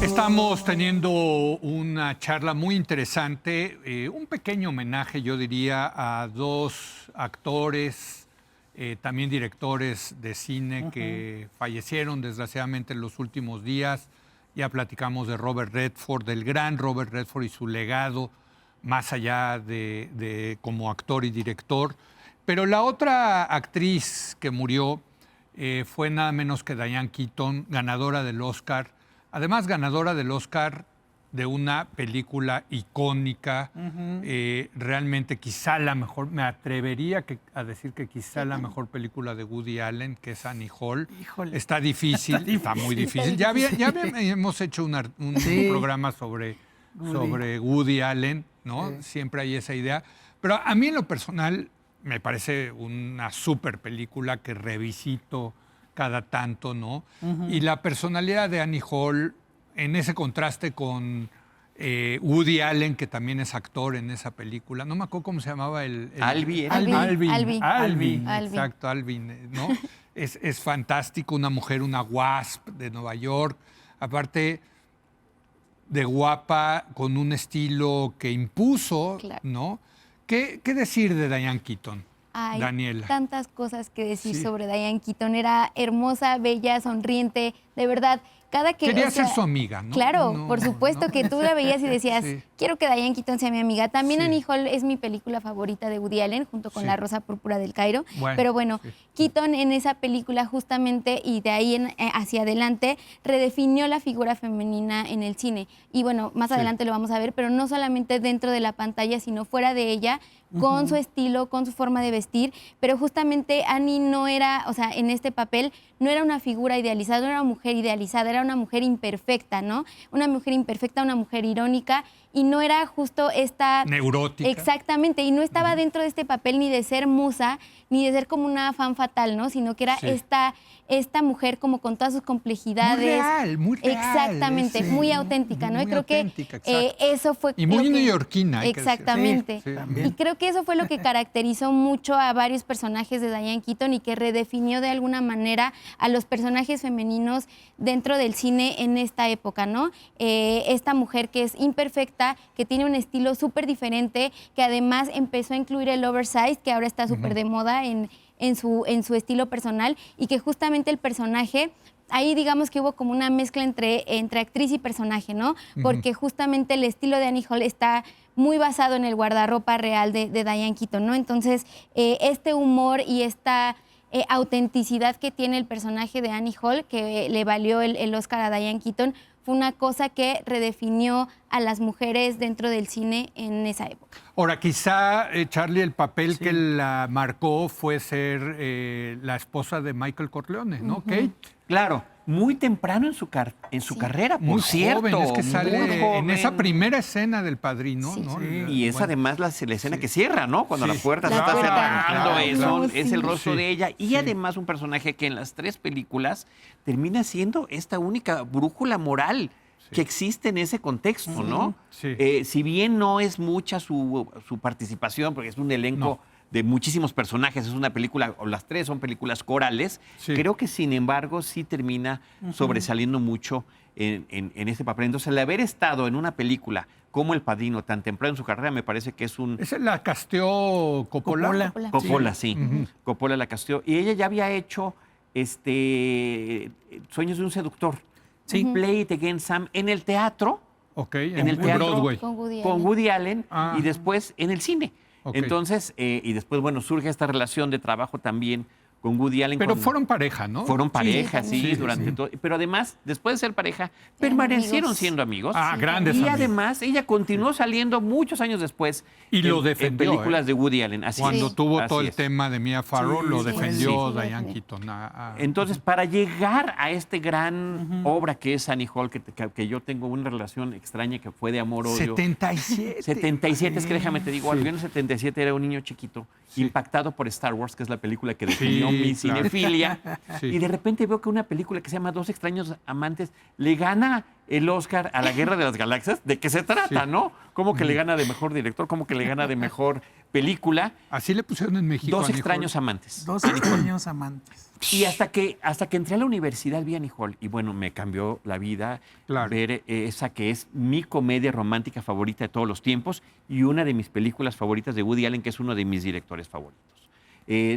Estamos teniendo una charla muy interesante, un pequeño homenaje, yo diría, a dos actores, también directores de cine que fallecieron desgraciadamente en los últimos días. Ya platicamos de Robert Redford, del gran Robert Redford y su legado, más allá de como actor y director. Pero la otra actriz que murió fue nada menos que Diane Keaton, ganadora del Oscar. Además, ganadora del Oscar de una película icónica, realmente quizá la mejor, me atrevería a decir que quizá la mejor película de Woody Allen, que es Annie Hall. Híjole. Está difícil, está muy difícil. Ya hemos hecho un Sí. programa sobre Woody Allen, ¿no? Sí. Siempre hay esa idea. Pero a mí en lo personal me parece una súper película que revisito cada tanto, ¿no? Y la personalidad de Annie Hall, en ese contraste con Woody Allen, que también es actor en esa película. No me acuerdo cómo se llamaba el Albi, ¿era? Alvin, Alvin. exacto, Alvin, ¿no? es fantástico, una mujer, una wasp de Nueva York, aparte de guapa, con un estilo que impuso, Claro. ¿no? ¿Qué decir de Diane Keaton, Hay Daniela? tantas cosas que decir Sí. sobre Diane Keaton. Era hermosa, bella, sonriente, de verdad. Cada que, Quería o sea, ser su amiga, ¿no? Claro, No, por supuesto no. que tú la veías y decías, Sí. quiero que Diane Keaton sea mi amiga. También Sí. Annie Hall es mi película favorita de Woody Allen, junto con Sí. La Rosa Púrpura del Cairo. Bueno, Pero bueno, sí. Keaton en esa película justamente y de ahí hacia adelante redefinió la figura femenina en el cine. Y bueno, más Sí. adelante lo vamos a ver, pero no solamente dentro de la pantalla, sino fuera de ella, con su estilo, con su forma de vestir. Pero justamente Annie no era, o sea, en este papel no era una figura idealizada, no era una mujer idealizada, era una mujer imperfecta, ¿no? Una mujer imperfecta, una mujer irónica, y no era justo esta... Neurótica. Exactamente, y no estaba dentro de este papel ni de ser musa, ni de ser como una fan fatal, ¿no? Sino que era Sí. esta mujer como con todas sus complejidades. Muy real. Exactamente, Sí. muy auténtica, ¿no? Y Muy creo que auténtica, exacto. eso fue... Y muy lo que- neoyorquina, hay que decir. Exactamente. Sí, sí. También. Y creo que eso fue lo que caracterizó mucho a varios personajes de Diane Keaton y que redefinió de alguna manera a los personajes femeninos dentro del cine en esta época, ¿no? Esta mujer que es imperfecta, que tiene un estilo súper diferente, que además empezó a incluir el oversize, que ahora está súper de moda en su estilo personal, y que justamente el personaje... Ahí digamos que hubo como una mezcla entre actriz y personaje, ¿no? Porque justamente el estilo de Annie Hall está muy basado en el guardarropa real de Diane Keaton, ¿no? Entonces, este humor y esta autenticidad que tiene el personaje de Annie Hall, que le valió el Oscar a Diane Keaton, fue una cosa que redefinió a las mujeres dentro del cine en esa época. Ahora, quizá, Charlie, el papel que la marcó fue ser la esposa de Michael Corleone, ¿no? Kate. Claro, muy temprano en su carrera, por Muy cierto. joven, es que sale muy joven. en esa primera escena del Padrino, Sí. ¿no? Y es además la escena que cierra, ¿no? Cuando Sí. la puerta se La está puerta. cerrando, Claro, es sí. el rostro Sí. de ella. Y Sí. además un personaje que en las 3 películas termina siendo esta única brújula moral que existe en ese contexto, ¿no? Sí. Si bien no es mucha su participación, porque es un elenco de muchísimos personajes, es una película, o las 3 son películas corales, Sí. creo que sin embargo sí termina sobresaliendo mucho en ese papel. Entonces, el haber estado en una película como El Padrino tan temprano en su carrera, me parece que es un... Esa la casteó Coppola. Coppola, sí. Coppola la casteó. Y ella ya había hecho Sueños de un seductor. Sí. Play It Again, Sam, en el teatro, Ok, en el teatro, Broadway. Con Woody con Allen. Woody Allen, Ah. y después en el cine. Ok. Entonces, y después, bueno, surge esta relación de trabajo también con Woody Allen. Pero con- fueron pareja, ¿no? Fueron pareja, sí, también. durante todo. Pero además, después de ser pareja, permanecieron amigos. siendo amigos. Ah, grandes Y amigos. además, ella continuó saliendo muchos años después Y en, lo en defendió, películas de Woody Allen. Así Cuando es, tuvo así todo el es. tema de Mia Farrow, Sí, lo sí, defendió sí. Diane Sí. Keaton. Entonces, para llegar a este gran obra que es Annie Hall, que yo tengo una relación extraña que fue de amor-odio. 77. 77, es que déjame te digo, yo en el 77 era un niño chiquito, impactado por Star Wars, que es la película que definió Sí, mi claro. cinefilia. Sí. Y de repente veo que una película que se llama Dos extraños amantes le gana el Oscar a la Guerra de las Galaxias. ¿De qué se trata, Sí. no? ¿Cómo que le gana de mejor director? ¿Cómo que le gana de mejor película? Así le pusieron en México. Dos a Annie extraños Hall. amantes. 2 extraños amantes. Y hasta que entré a la universidad vi Annie Hall y bueno, me cambió la vida Claro. ver esa que es mi comedia romántica favorita de todos los tiempos y una de mis películas favoritas de Woody Allen, que es uno de mis directores favoritos.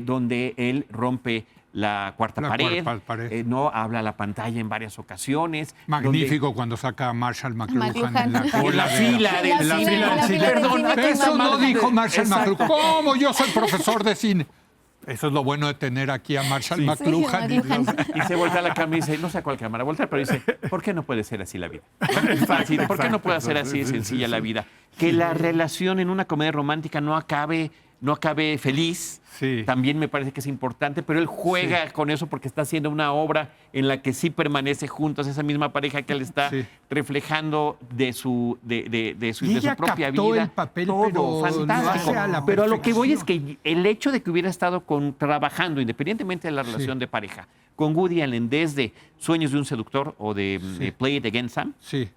Donde él rompe la cuarta La pared, cuarta pared. no habla a la pantalla en varias ocasiones. Magnífico cuando saca a Marshall McLuhan en la McLuhan. En la cola. fila de- en la fila del cine. Perdón, cine con Eso no McLuhan. dijo Marshall Exacto. McLuhan. ¿Cómo? Yo soy profesor de cine. Eso es lo bueno de tener aquí a Marshall Sí. McLuhan. Sí, McLuhan. Y se voltea a la cámara y dice, no sé a cuál cámara voltear, pero dice, ¿por qué no puede ser así la vida? Así, ¿por qué no puede ser así de sencilla la vida? Que la relación en una comedia romántica no acabe feliz, Sí. también me parece que es importante, pero él juega con eso porque está haciendo una obra en la que sí permanece juntos esa misma pareja que él está Sí. reflejando de su Y ella propia captó vida. el papel, Todo pero fantástico. lo hace a la Pero a lo que voy es perfección. que el hecho de que hubiera estado trabajando, independientemente de la relación de pareja, con Woody Allen desde Sueños de un seductor o de Play It Again, Sam, Sí.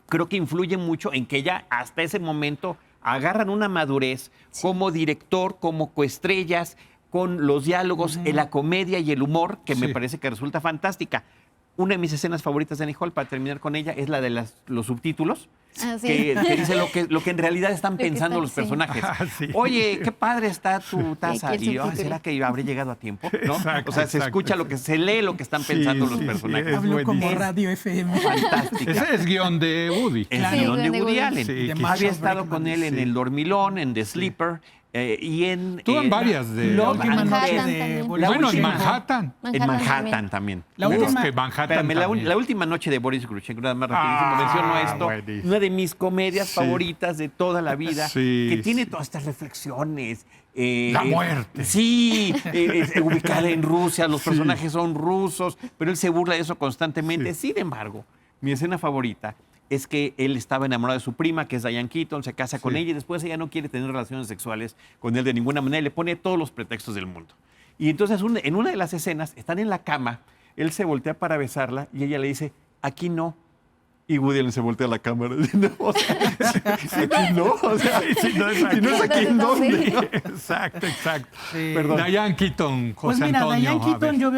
creo que influye mucho en que ella hasta ese momento agarran una madurez como director, como coestrellas, con los diálogos, la comedia y el humor, que me Sí. parece que resulta fantástica. Una de mis escenas favoritas de Annie Hall, para terminar con ella, es la de los subtítulos, Ah, sí. que dice lo que en realidad están que pensando están, los sí. personajes. Ah, sí. Oye, qué padre está tu taza. que el Y yo, "Ay, subtítulo". ¿será que habré llegado a tiempo? ¿No? Exacto, O sea, se exacto, escucha se lee lo que están pensando los sí, personajes. es Habló como buenísimo. radio FM. Fantástica. Ese es guión de Woody. El Claro. guión de Sí, Woody Woody. Allen. Sí, De quizás. Marshall Había estado Breckman. con él en Sí. El Dormilón, en The Sleeper, y en... Tú en varias de... La última Manhattan noche de también. Boris Bueno, en Grushenko. Manhattan. En Manhattan también. La Pero última- es que Manhattan Espérame, también. la última noche de Boris Grushenko, nada más rapidísimo, Ah, menciono esto. buenísimo. Una de mis comedias Sí. favoritas de toda la vida, Sí, que tiene sí. todas estas reflexiones. La muerte. Sí, ubicada en Rusia, los personajes son rusos, pero él se burla de eso constantemente. Sí. Sin embargo, mi escena favorita es que él estaba enamorado de su prima, que es Diane Keaton, se casa con Sí. ella y después ella no quiere tener relaciones sexuales con él de ninguna manera y le pone todos los pretextos del mundo. Y entonces en una de las escenas están en la cama, él se voltea para besarla y ella le dice, aquí no. Y Woody Allen se voltea a la cámara y dice, no, o sea, aquí no, o sea, si no es aquí, ¿en dónde? Exacto, exacto. Sí. Perdón. Diane Keaton, Pues José mira, Antonio. Diane a ver. Keaton yo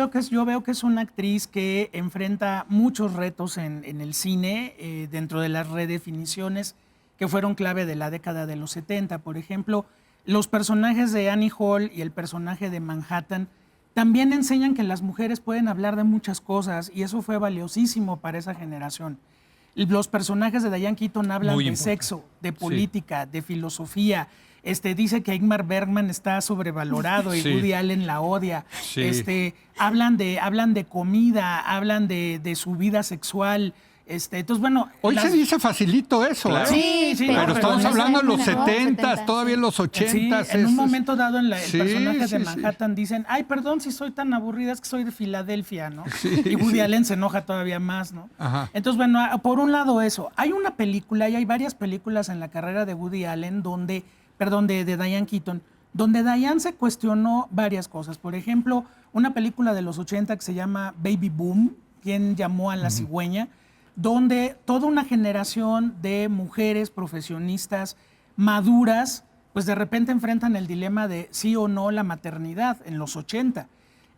veo que es una actriz que enfrenta muchos retos en el cine dentro de las redefiniciones que fueron clave de la década de los 70. Por ejemplo, los personajes de Annie Hall y el personaje de Manhattan también enseñan que las mujeres pueden hablar de muchas cosas y eso fue valiosísimo para esa generación. Los personajes de Diane Keaton hablan Muy de importante. sexo, de política, de filosofía. Dice que Ingmar Bergman está sobrevalorado y Sí. Woody Allen la odia. Sí. Hablan de comida, hablan de su vida sexual. Entonces, bueno. Hoy se dice facilito eso, Claro. ¿eh? Sí, Pero no, estamos en hablando de los esa época, 70s, sí. todavía en los Sí, 80s. en un momento dado el Sí, personaje de sí, sí. Manhattan dicen, ay, perdón si soy tan aburrida, es que soy de Filadelfia, ¿no? Y Woody Allen se enoja todavía más, ¿no? Ajá. Entonces, bueno, por un lado eso. Hay una película, y hay varias películas en la carrera de Woody Allen de Diane Keaton, donde Diane se cuestionó varias cosas. Por ejemplo, una película de los 80 que se llama Baby Boom, ¿Quién llamó a la cigüeña?, donde toda una generación de mujeres profesionistas maduras, pues de repente enfrentan el dilema de sí o no la maternidad en los 80.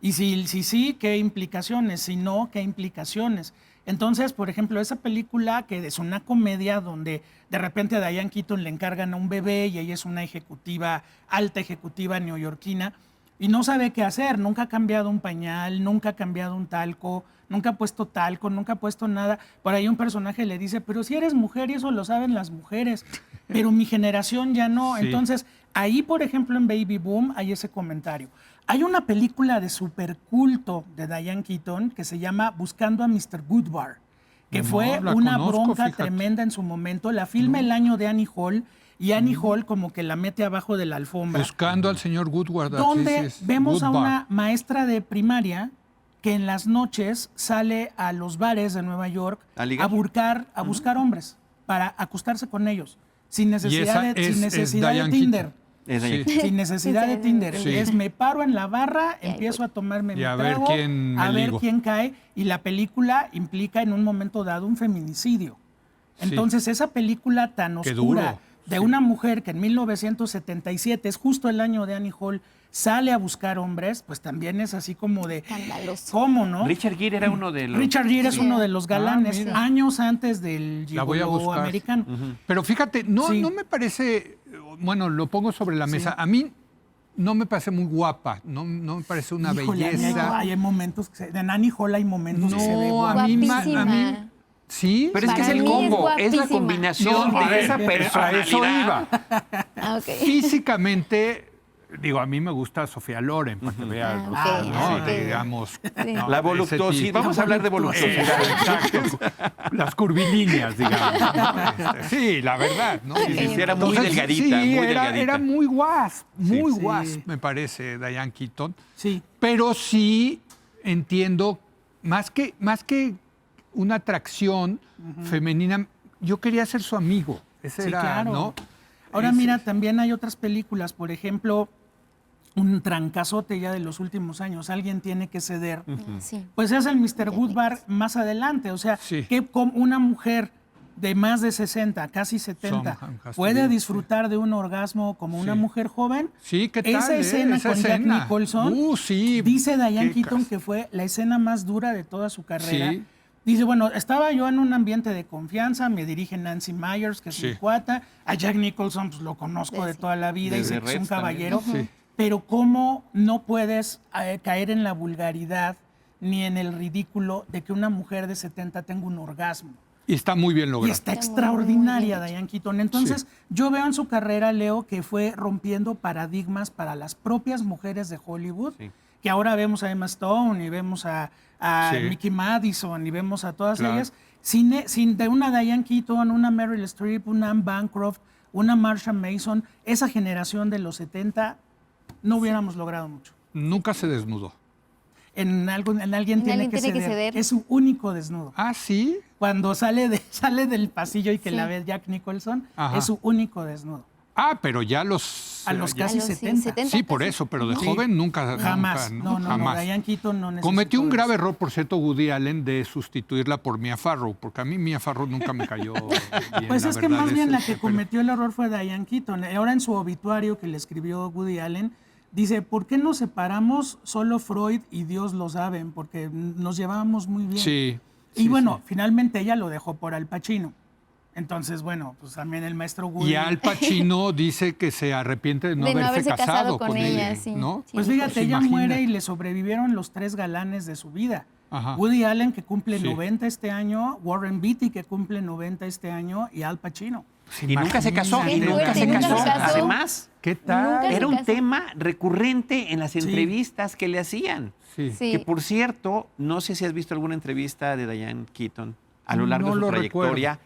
Y si sí, ¿qué implicaciones? Si no, ¿qué implicaciones? Entonces, por ejemplo, esa película que es una comedia donde de repente a Diane Keaton le encargan a un bebé y ella es una alta ejecutiva neoyorquina, y no sabe qué hacer, nunca ha cambiado un pañal, nunca ha cambiado un talco, nunca ha puesto talco, nunca ha puesto nada. Por ahí un personaje le dice, pero si eres mujer y eso lo saben las mujeres, pero mi generación ya no. Sí. Entonces, ahí, por ejemplo, en Baby Boom hay ese comentario. Hay una película de superculto de Diane Keaton que se llama Buscando a Mr. Goodbar, que No, fue la una conozco, bronca fíjate. tremenda en su momento. La filma el año de Annie Hall, y Annie Hall como que la mete abajo de la alfombra. Buscando al señor Woodward. Donde así es, vemos a Woodward. una maestra de primaria que en las noches sale a los bares de Nueva York ¿A ligar? a buscar hombres para acostarse con ellos, sin esa necesidad es de Diane Tinder. Keaton. Es Sí. ahí. Sin necesidad de Sí. Tinder. Sí. Me paro en la barra, Y ahí empiezo a tomarme Y mi a ver trago, quién me a ver ligo. quién cae, y la película implica en un momento dado un feminicidio. Sí. Entonces, esa película tan Qué oscura duro, de sí. una mujer que en 1977, es justo el año de Annie Hall, sale a buscar hombres, pues también es así como de, Escandaloso. ¿cómo, no? Richard Gere era uno de los... Richard Gere es uno de los galanes, mira. años antes del La voy a gigoló buscar. americano. Pero fíjate, no, Sí. no me parece, bueno, lo pongo sobre la Sí. mesa. A mí no me parece muy guapa, no me parece una Híjole, belleza. hay momentos, en Annie Hall hay momentos que se ve No, a guapa. mí, Guapísima. ¿sí? Pero es que es Para el mí es combo, es, la guapísima. combinación a de ver, esa a eso personalidad. iba. Ah, ok. Físicamente, digo, a mí me gusta Sofía Loren, para que veas, Ah, ok, ¿no? ok. Digamos. Sí. ¿no? La Ese voluptuosidad. tipo. Vamos a hablar de voluptuosidad. Exacto. Las curvilíneas, digamos. ¿no? Sí, la verdad, ¿no? Sí, sí, era muy Entonces, delgadita, sí, muy era, delgadita. era muy guas, muy Sí. guas, Sí. me parece, Diane Keaton. Sí. Pero sí entiendo, más que una atracción femenina, yo quería ser su amigo. Ese Sí, era, claro. ¿no? Ahora Ese- mira, también hay otras películas, por ejemplo, un trancazote ya de los últimos años, alguien tiene que ceder. Sí. Pues es el Mr. Goodbar más adelante, o sea, Sí. que como una mujer de más de 60, casi 70, Somehow has to puede be, disfrutar de un orgasmo como una Sí. mujer joven. Sí, ¿qué tal? Esa escena Esa con Jack escena. Nicholson, Sí. dice Diane qué Keaton cas- que fue la escena más dura de toda su carrera. Sí. Dice, bueno, estaba yo en un ambiente de confianza, me dirige Nancy Myers, que es Sí. mi cuata, a Jack Nicholson pues lo conozco de toda la vida y Desde sé que es un Reds también. caballero, Sí. pero cómo no puedes caer en la vulgaridad ni en el ridículo de que una mujer de 70 tenga un orgasmo. Y está muy bien Y logrado. está Está muy extraordinaria bien hecho. Diane Keaton. Entonces, yo veo en su carrera, Leo, que fue rompiendo paradigmas para las propias mujeres de Hollywood, Sí. que ahora vemos a Emma Stone y vemos a Sí. Mickey Madison y vemos a todas Claro. ellas, sin de una Diane Keaton, una Meryl Streep, una Anne Bancroft, una Marsha Mason, esa generación de los 70, no hubiéramos logrado mucho. Nunca se desnudó. En alguien En tiene alguien que tiene que ceder. ceder. Es su único desnudo. Ah, sí. Cuando sale del pasillo y que Sí. la ve Jack Nicholson, Ajá. es su único desnudo. Ah, pero ya los... A los ya- casi A los 70. 70. Sí, por eso, pero de Sí. joven nunca. Jamás. nunca, No, no, jamás. no. Diane Keaton no necesitó Cometió un eso. grave error, por cierto, Woody Allen, de sustituirla por Mia Farrow, porque a mí Mia Farrow nunca me cayó bien. Pues la es que verdad más bien la que pero- cometió el error fue Diane Keaton. Ahora en su obituario que le escribió Woody Allen, dice, ¿por qué nos separamos? Solo Freud y Dios lo saben, porque nos llevábamos muy bien. Sí. Y sí, bueno, sí. finalmente ella lo dejó por Al Pacino. Entonces, bueno, pues también el maestro Woody. Y Al Pacino dice que se arrepiente de no haberse casado con ella, sí. ¿no? Pues Sí. fíjate, Pues ella imagínate. muere y le sobrevivieron los 3 galanes de su vida. Ajá. Woody Allen, que cumple Sí. 90 este año, Warren Beatty, que cumple 90 este año, y Al Pacino. Y nunca se casó, Qué y nunca fuerte, se nunca casó. se casó. Además, ¿Qué tal? Nunca se era un casó. tema recurrente en las entrevistas que le hacían. Sí. Sí. Que por cierto, no sé si has visto alguna entrevista de Diane Keaton a lo largo No de su lo trayectoria.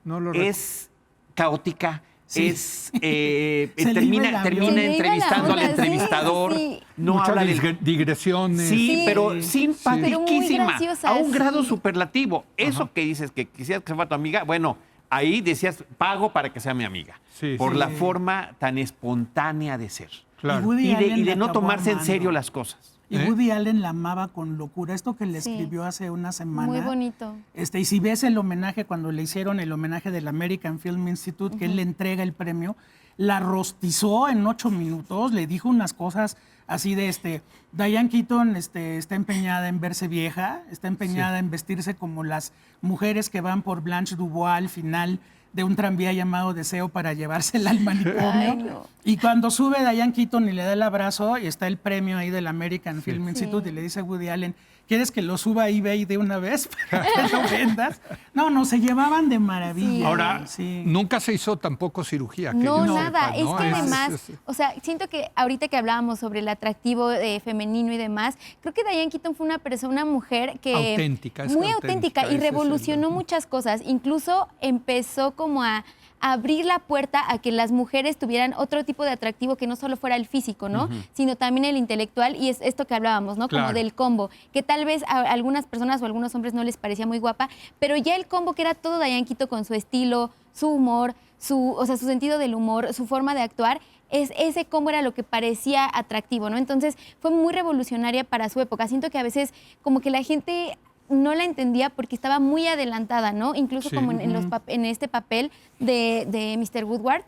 No lo Es caótica, Sí. es Se le iba termina, la termina Se le iba la entrevistando al onda, sí, entrevistador. sí. No Muchas habla del digresiones. Sí, Sí. pero Pero simpaticísima, muy graciosa, a un sí. grado superlativo. Eso que dices que quisieras que fuera tu amiga, bueno, ahí decías, pago para que sea mi amiga. Sí, por sí. la forma tan espontánea de ser. Claro. Y Woody Y Allen de la no acabó tomarse en amando. serio las cosas. Y ¿Eh? Woody Allen la amaba con locura. Esto que le Sí. escribió hace una semana. Muy bonito. Y si ves el homenaje, cuando le hicieron el homenaje del American Film Institute, que él le entrega el premio, la rostizó en 8 minutos, le dijo unas cosas así de Diane Keaton está empeñada en verse vieja, está empeñada en vestirse como las mujeres que van por Blanche Dubois al final de un tranvía llamado Deseo para llevársela al manicomio. Ay, no. Y cuando sube Diane Keaton y le da el abrazo, y está el premio ahí del American Film Institute, Sí. y le dice a Woody Allen, ¿quieres que lo suba a eBay de una vez para que lo vendas? No, se llevaban de maravilla. Sí. Ahora, Sí. nunca se hizo tampoco cirugía. que No, yo nada. sepa, ¿no? Es que además, es- o sea, siento que ahorita que hablábamos sobre el atractivo femenino y demás, creo que Diane Keaton fue una mujer que... Auténtica, es muy auténtica, auténtica y ese es el- revolucionó muchas cosas. Incluso empezó como a abrir la puerta a que las mujeres tuvieran otro tipo de atractivo que no solo fuera el físico, ¿no? Sino también el intelectual, y es esto que hablábamos, ¿no? Como Claro. del combo, que tal vez a algunas personas o a algunos hombres no les parecía muy guapa, pero ya el combo que era todo Diane Keaton con su estilo, su humor, su sentido del humor, su forma de actuar, ese combo era lo que parecía atractivo, ¿no? Entonces fue muy revolucionaria para su época. Siento que a veces como que la gente no la entendía porque estaba muy adelantada, ¿no? Incluso Sí. como en este papel de Mr. Woodward.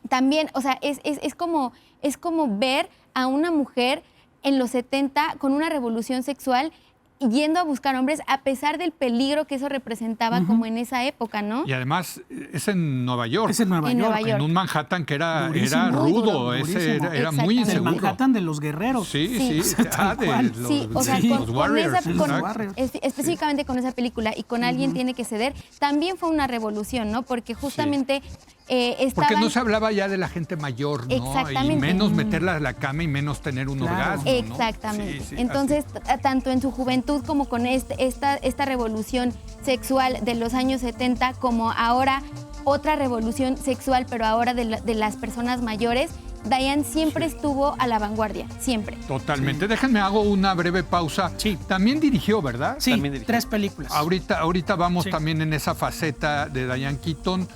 También, o sea, es como ver a una mujer en los 70 con una revolución sexual yendo a buscar hombres a pesar del peligro que eso representaba como en esa época, ¿no? Y además es en Nueva York. Es en Nueva En York. Nueva York. En un Manhattan que era Durísimo, rudo, muy duro, ese durísimo. era muy Exactamente. El inseguro. Manhattan de los guerreros. Sí, Sí. sí, Tal de cual. los, Sí, o sea, de con, los con Warriors. esa, con- exacto. Warriors. específicamente con esa película y con Alguien tiene que ceder, también fue una revolución, ¿no? Porque justamente Porque estaban... no se hablaba ya de la gente mayor, ¿no? Exactamente. Y menos meterla a la cama y menos tener un Claro. orgasmo, ¿no? Exactamente. Sí, sí, Entonces, tanto en su juventud como con esta revolución sexual de los años 70, como ahora otra revolución sexual, pero ahora de las personas mayores, Diane siempre estuvo a la vanguardia, siempre. así. Totalmente. Déjenme hago una breve pausa. Sí. También dirigió, ¿verdad? Sí, También dirigió. 3 películas. Ahorita vamos Sí. también en esa faceta de Diane Keaton.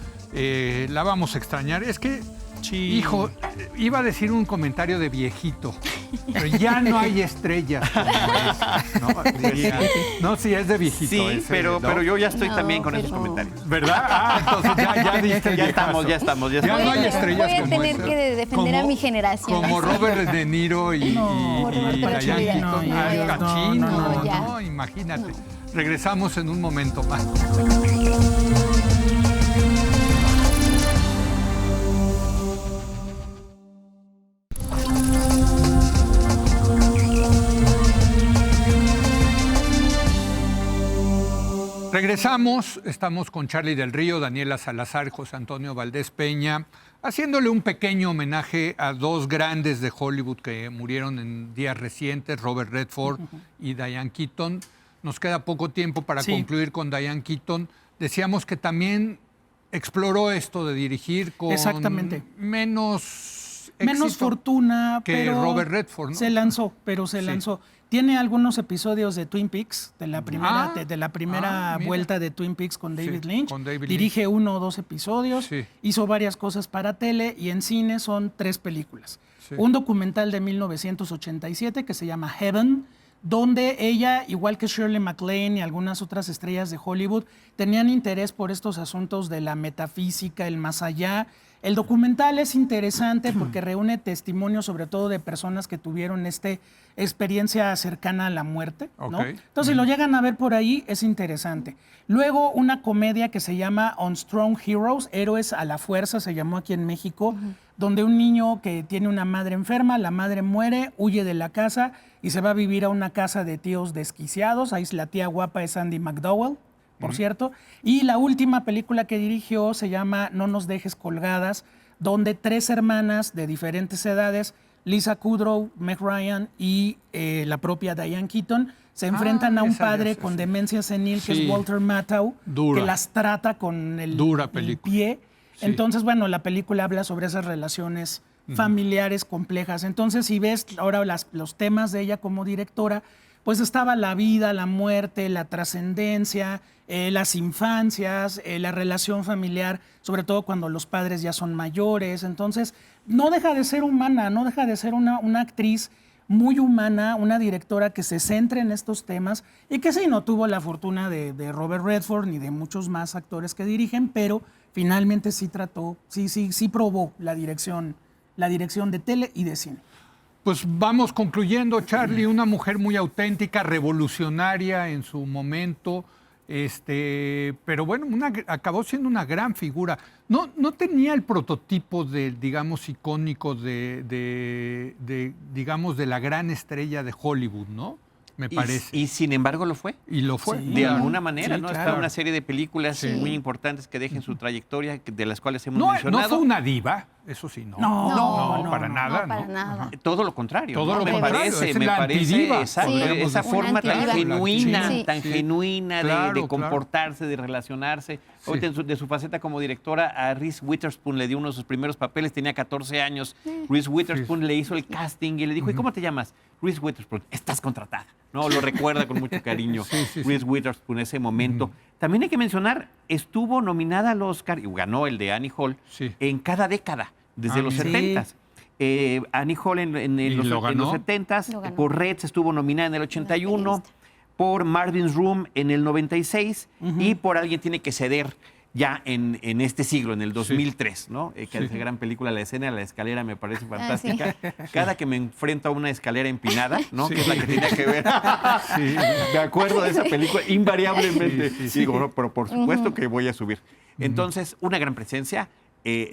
La vamos a extrañar. Es que, hijo, iba a decir un comentario de viejito, pero ya no hay estrellas como esa, ¿no? Diría. No, sí, es de viejito. Sí, ese, pero ¿no? yo ya estoy No, también con esos pero- comentarios. ¿Verdad? Ah, entonces ya diste el Ya viejazo. estamos. Ya no hay estrellas voy a como tener esa. que defender a mi generación. Como Robert De Niro y Roberto Diane Pacino, Keaton. no, Al ya. Pacino, No, ya. no, imagínate. Regresamos en un momento más. Regresamos, estamos con Charlie del Río, Daniela Salazar, José Antonio Valdés Peña, haciéndole un pequeño homenaje a 2 grandes de Hollywood que murieron en días recientes, Robert Redford y Diane Keaton. Nos queda poco tiempo para Sí. concluir con Diane Keaton. Decíamos que también exploró esto de dirigir con Exactamente. menos Menos éxito fortuna, que pero Robert Redford, ¿no? se lanzó, se Sí. lanzó. Tiene algunos episodios de Twin Peaks, de la primera, Ah, de la primera mira. vuelta de Twin Peaks con David Lynch. con David Dirige 1 o 2 episodios, Sí. hizo varias cosas para tele y en cine son 3 películas. Sí. Un documental de 1987 que se llama Heaven, donde ella, igual que Shirley MacLaine y algunas otras estrellas de Hollywood, tenían interés por estos asuntos de la metafísica, el más allá, El documental es interesante porque reúne testimonios sobre todo de personas que tuvieron experiencia cercana a la muerte, ¿no? Ok. Entonces, si lo llegan a ver por ahí, es interesante. Luego, una comedia que se llama On Strong Heroes, Héroes a la Fuerza, se llamó aquí en México, donde un niño que tiene una madre enferma, la madre muere, huye de la casa y se va a vivir a una casa de tíos desquiciados. Ahí la tía guapa es Andy McDowell, por cierto. Y la última película que dirigió se llama No nos dejes colgadas, donde 3 hermanas de diferentes edades, Lisa Kudrow, Meg Ryan y la propia Diane Keaton, se enfrentan a un esa ya padre sé, con sí. demencia senil, que Sí. es Walter Matthau, Dura. que las trata con el película. pie. Sí. Entonces, bueno, la película habla sobre esas relaciones familiares complejas. Entonces, si ves ahora los temas de ella como directora, pues estaba la vida, la muerte, la trascendencia, las infancias, la relación familiar, sobre todo cuando los padres ya son mayores. Entonces, no deja de ser humana, no deja de ser una actriz muy humana, una directora que se centre en estos temas y que sí, no tuvo la fortuna de Robert Redford ni de muchos más actores que dirigen, pero finalmente sí trató, sí probó la dirección de tele y de cine. Pues vamos concluyendo, Charlie, una mujer muy auténtica, revolucionaria en su momento, pero bueno, acabó siendo una gran figura. No tenía el prototipo digamos, icónico digamos, de la gran estrella de Hollywood, ¿no? Me parece. Y sin embargo lo fue. Y lo fue. Sí. De alguna manera, Sí, ¿no? claro. Está una serie de películas Sí. muy importantes que dejen su trayectoria, de las cuales hemos No mencionado. fue una diva, eso sí, no. No, para nada. No, para nada. Todo lo contrario. Todo ¿no? lo me contrario, parece, es me la parece, antidiva, exacto, podríamos esa decir. forma tan Una antidiva. genuina, Sí. tan Sí. genuina Claro, de comportarse, de relacionarse. Ahorita de su faceta como directora, a Reese Witherspoon le dio uno de sus primeros papeles, tenía 14 años. Reese Witherspoon le hizo el casting y le dijo, ¿y cómo te llamas? Reese Witherspoon, estás contratada. No, lo recuerda con mucho cariño. Reese Witherspoon, ese momento. También hay que mencionar, estuvo nominada al Oscar y ganó el de Annie Hall Sí. en cada década, desde los mira. 70s. Annie Hall en los lo ganó? 70s, Lo ganó. por Reds estuvo nominada en el 81, por Marvin's Room en el 96 y por Alguien tiene que ceder ya en este siglo, en el 2003, ¿no? Que Sí. esa gran película, la escena de la escalera me parece fantástica. sí. Cada que me enfrento a una escalera empinada, ¿no? Sí. Que es la que tenía que ver. Sí. Me acuerdo de esa película invariablemente. Sí, sí, Y sí. digo, no, pero por supuesto que voy a subir. Entonces, una gran presencia,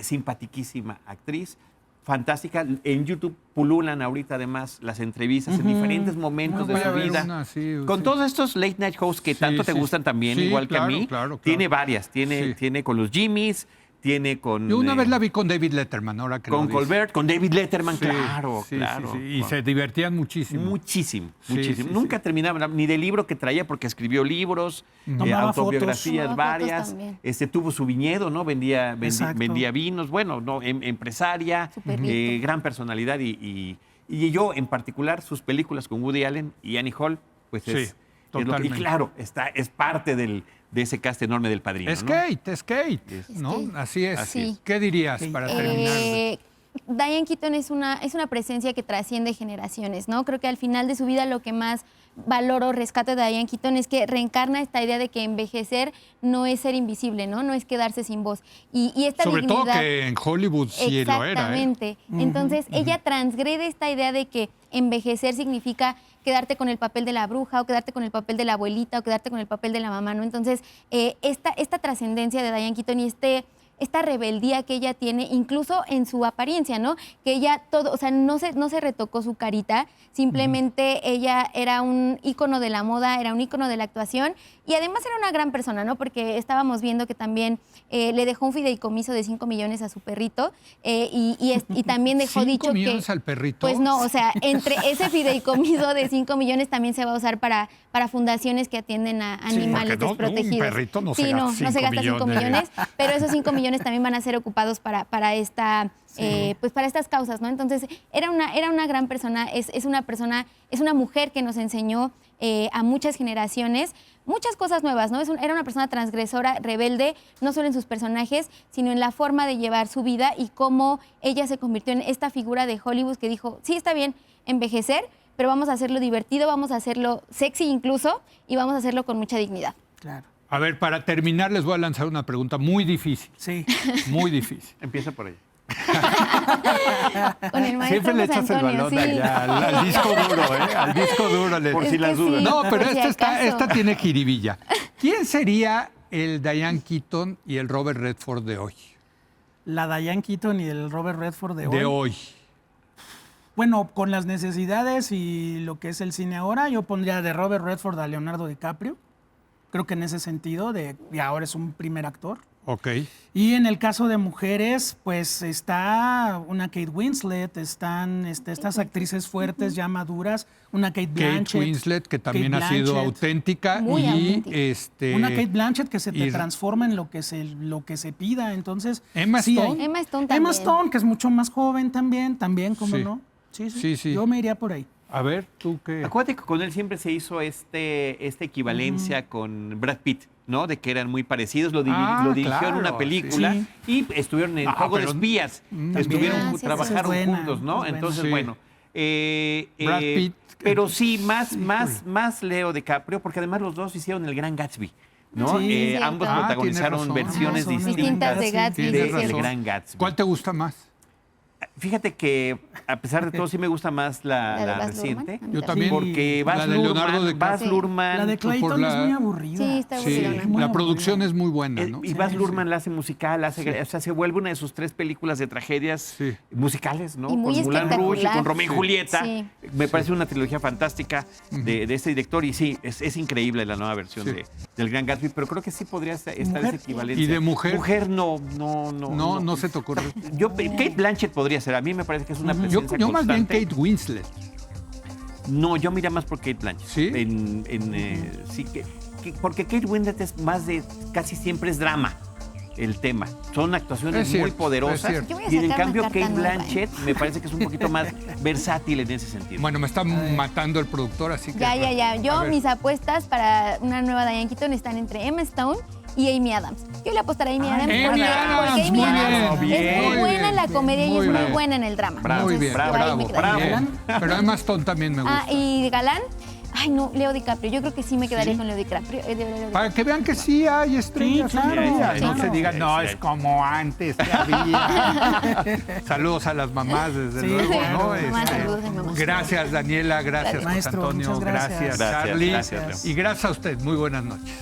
simpatiquísima actriz, fantástica. En YouTube pululan ahorita además las entrevistas en diferentes momentos Voy de a su ver vida. una, sí, Con sí. todos estos late night hosts que Sí, tanto te sí, gustan también, sí, igual que a claro, mí. claro. Tiene varias. Tiene, Sí. tiene con los Jimmys, tiene con... Yo una vez la vi con David Letterman, ahora que lo con dices. Colbert, con David Letterman, Sí, claro, sí, claro. sí, sí. Y se divertían muchísimo. Muchísimo, Sí, muchísimo. sí, Nunca sí. terminaba ni del libro que traía porque escribió libros, Tomaba autobiografías fotos. varias. Tomaba fotos también. Tuvo su viñedo, ¿no? Vendía Exacto. vinos, bueno, no, empresaria, Súper rico. gran personalidad y yo en particular sus películas con Woody Allen y Annie Hall, pues Sí, es lo que, y totalmente. claro, es parte de ese cast enorme del Padrino, Es ¿no? Kate, ¿no? Kate. Así es. Así es. ¿Qué dirías Sí. para terminar? Diane Keaton es una presencia que trasciende generaciones, ¿no? Creo que al final de su vida lo que más valoro, rescato de Diane Keaton es que reencarna esta idea de que envejecer no es ser invisible, ¿no? No es quedarse sin voz. Y esta Sobre todo dignidad... que en Hollywood sí lo era. ¿eh? Exactamente. Entonces, ella transgrede esta idea de que envejecer significa quedarte con el papel de la bruja o quedarte con el papel de la abuelita o quedarte con el papel de la mamá, ¿no? Entonces, esta trascendencia de Diane Keaton y esta rebeldía que ella tiene, incluso en su apariencia, ¿no? Que ella no se retocó su carita, simplemente ella era un ícono de la moda, era un ícono de la actuación y además era una gran persona, ¿no? Porque estábamos viendo que también le dejó un fideicomiso de 5 millones a su perrito y también dejó 5 dicho millones que... al perrito. Pues no, o sea, entre ese fideicomiso de 5 millones también se va a usar para fundaciones que atienden a animales porque no, un desprotegidos. perrito no se Sí, gasta no se 5 gasta 5 millones. millones, pero esos 5 millones también van a ser ocupados para para estas causas, ¿no? Entonces, era una gran persona, es una mujer que nos enseñó a muchas generaciones muchas cosas nuevas, ¿no? Era una persona transgresora, rebelde, no solo en sus personajes, sino en la forma de llevar su vida y cómo ella se convirtió en esta figura de Hollywood que dijo, sí, está bien envejecer, pero vamos a hacerlo divertido, vamos a hacerlo sexy incluso y vamos a hacerlo con mucha dignidad. Claro. A ver, para terminar les voy a lanzar una pregunta muy difícil, Sí. muy difícil. Empieza por ahí. Con el maestro Siempre le José echas el Antonio, balón sí. allá al disco duro, ¿eh? Al disco duro. Por Es si las que dudas. sí, No, pero por si acaso. esta tiene jiribilla. ¿Quién sería el Diane Keaton y el Robert Redford de hoy? La Diane Keaton y el Robert Redford de hoy. De hoy. Bueno, con las necesidades y lo que es el cine ahora, yo pondría de Robert Redford a Leonardo DiCaprio. Creo que en ese sentido, y ahora es un primer actor. Ok. Y en el caso de mujeres, pues está una Kate Winslet, están estas actrices fuertes ya maduras, una Kate Blanchett. Kate Winslet, que también Kate ha sido Blanchett. auténtica. Muy y auténtica. Una Kate Blanchett que se te y- transforma en lo que se pida. Entonces, Emma sí Stone. hay- Emma Stone también. Emma Stone, que es mucho más joven también, como Sí. no. Sí, sí, Sí, sí. Yo me iría por ahí. A ver, tú qué. Acuérdate que con él siempre se hizo esta equivalencia con Brad Pitt, ¿no? De que eran muy parecidos. Lo dirigió en claro, una película sí. y estuvieron en Ah, Juego de pero- Espías. También. Estuvieron, Ah, sí, sí, trabajaron sí. Es buena, juntos, ¿no? es buena. Entonces, Sí. bueno. Brad Pitt. Pero sí, más Leo DiCaprio, porque además los dos hicieron el Gran Gatsby, ¿no? Sí, cierto. Ambos Ah, protagonizaron tienes razón. versiones Ah, son distintas de Gatsby, sí, sí, tienes es cierto. del razón. Gran Gatsby. ¿Cuál te gusta más? Fíjate que, a pesar de todo, sí me gusta más La de la Baz reciente. Luhrmann. Yo también. Porque La de Leonardo Baz DiCaprio. Luhrmann, La de por Clayton la- es muy aburrida. Sí, está Sí, aburridona. muy la aburrida. producción es muy buena, ¿no? y Baz Luhrmann la hace musical, o sea, se vuelve una de sus 3 películas de tragedias Sí. musicales, ¿no? Y muy con Moulin Rouge y espectacular. con Romeo y Sí. Julieta. Sí. Me parece una trilogía fantástica de este director y sí, es increíble la nueva versión Sí. del Gran Gatsby, pero creo que sí podría estar mujer? esa equivalencia. ¿Y de mujer? Mujer no. No se te ocurre. Kate Blanchett podría ser, a mí me parece que es una Yo, presencia yo más bien constante. Kate Winslet. No, yo miraría más por Kate Blanchett. ¿Sí? Sí, porque Kate Winslet es más de, casi siempre es drama el tema. Son actuaciones Es cierto, muy poderosas. es cierto. Yo voy a Y en sacar una cambio carta Kate nueva, ¿eh? Blanchett me parece que es un poquito más versátil en ese sentido. Bueno, me está matando el productor, así que... Ya. A Yo, ver. mis apuestas para una nueva Diane Keaton están entre Emma Stone y Amy Adams. Yo le apostaré a Amy Adams Amy porque, Adams, porque Amy muy Adams bien, es muy muy buena en la bien, comedia y muy es muy bien. buena en el drama. Bravo, Muy Entonces, bien, yo ahí me bravo, quedaría. bien. Pero Emma Stone también me gusta. Ah, y Galán, ay no, Leo DiCaprio. Yo creo que sí me quedaría ¿Sí? con Leo DiCaprio. Para que vean que sí hay estrellas. Sí, claro, todavía, y no claro. se digan, no, Sí, es sí. como antes que había. Saludos a las mamás, desde Sí, luego, claro. ¿no? Mamás, saludos a mamás. Gracias, Daniela, gracias, José Maestro, Antonio, muchas gracias. Gracias, Charlie. gracias, Leo. Y gracias a usted. Muy buenas noches.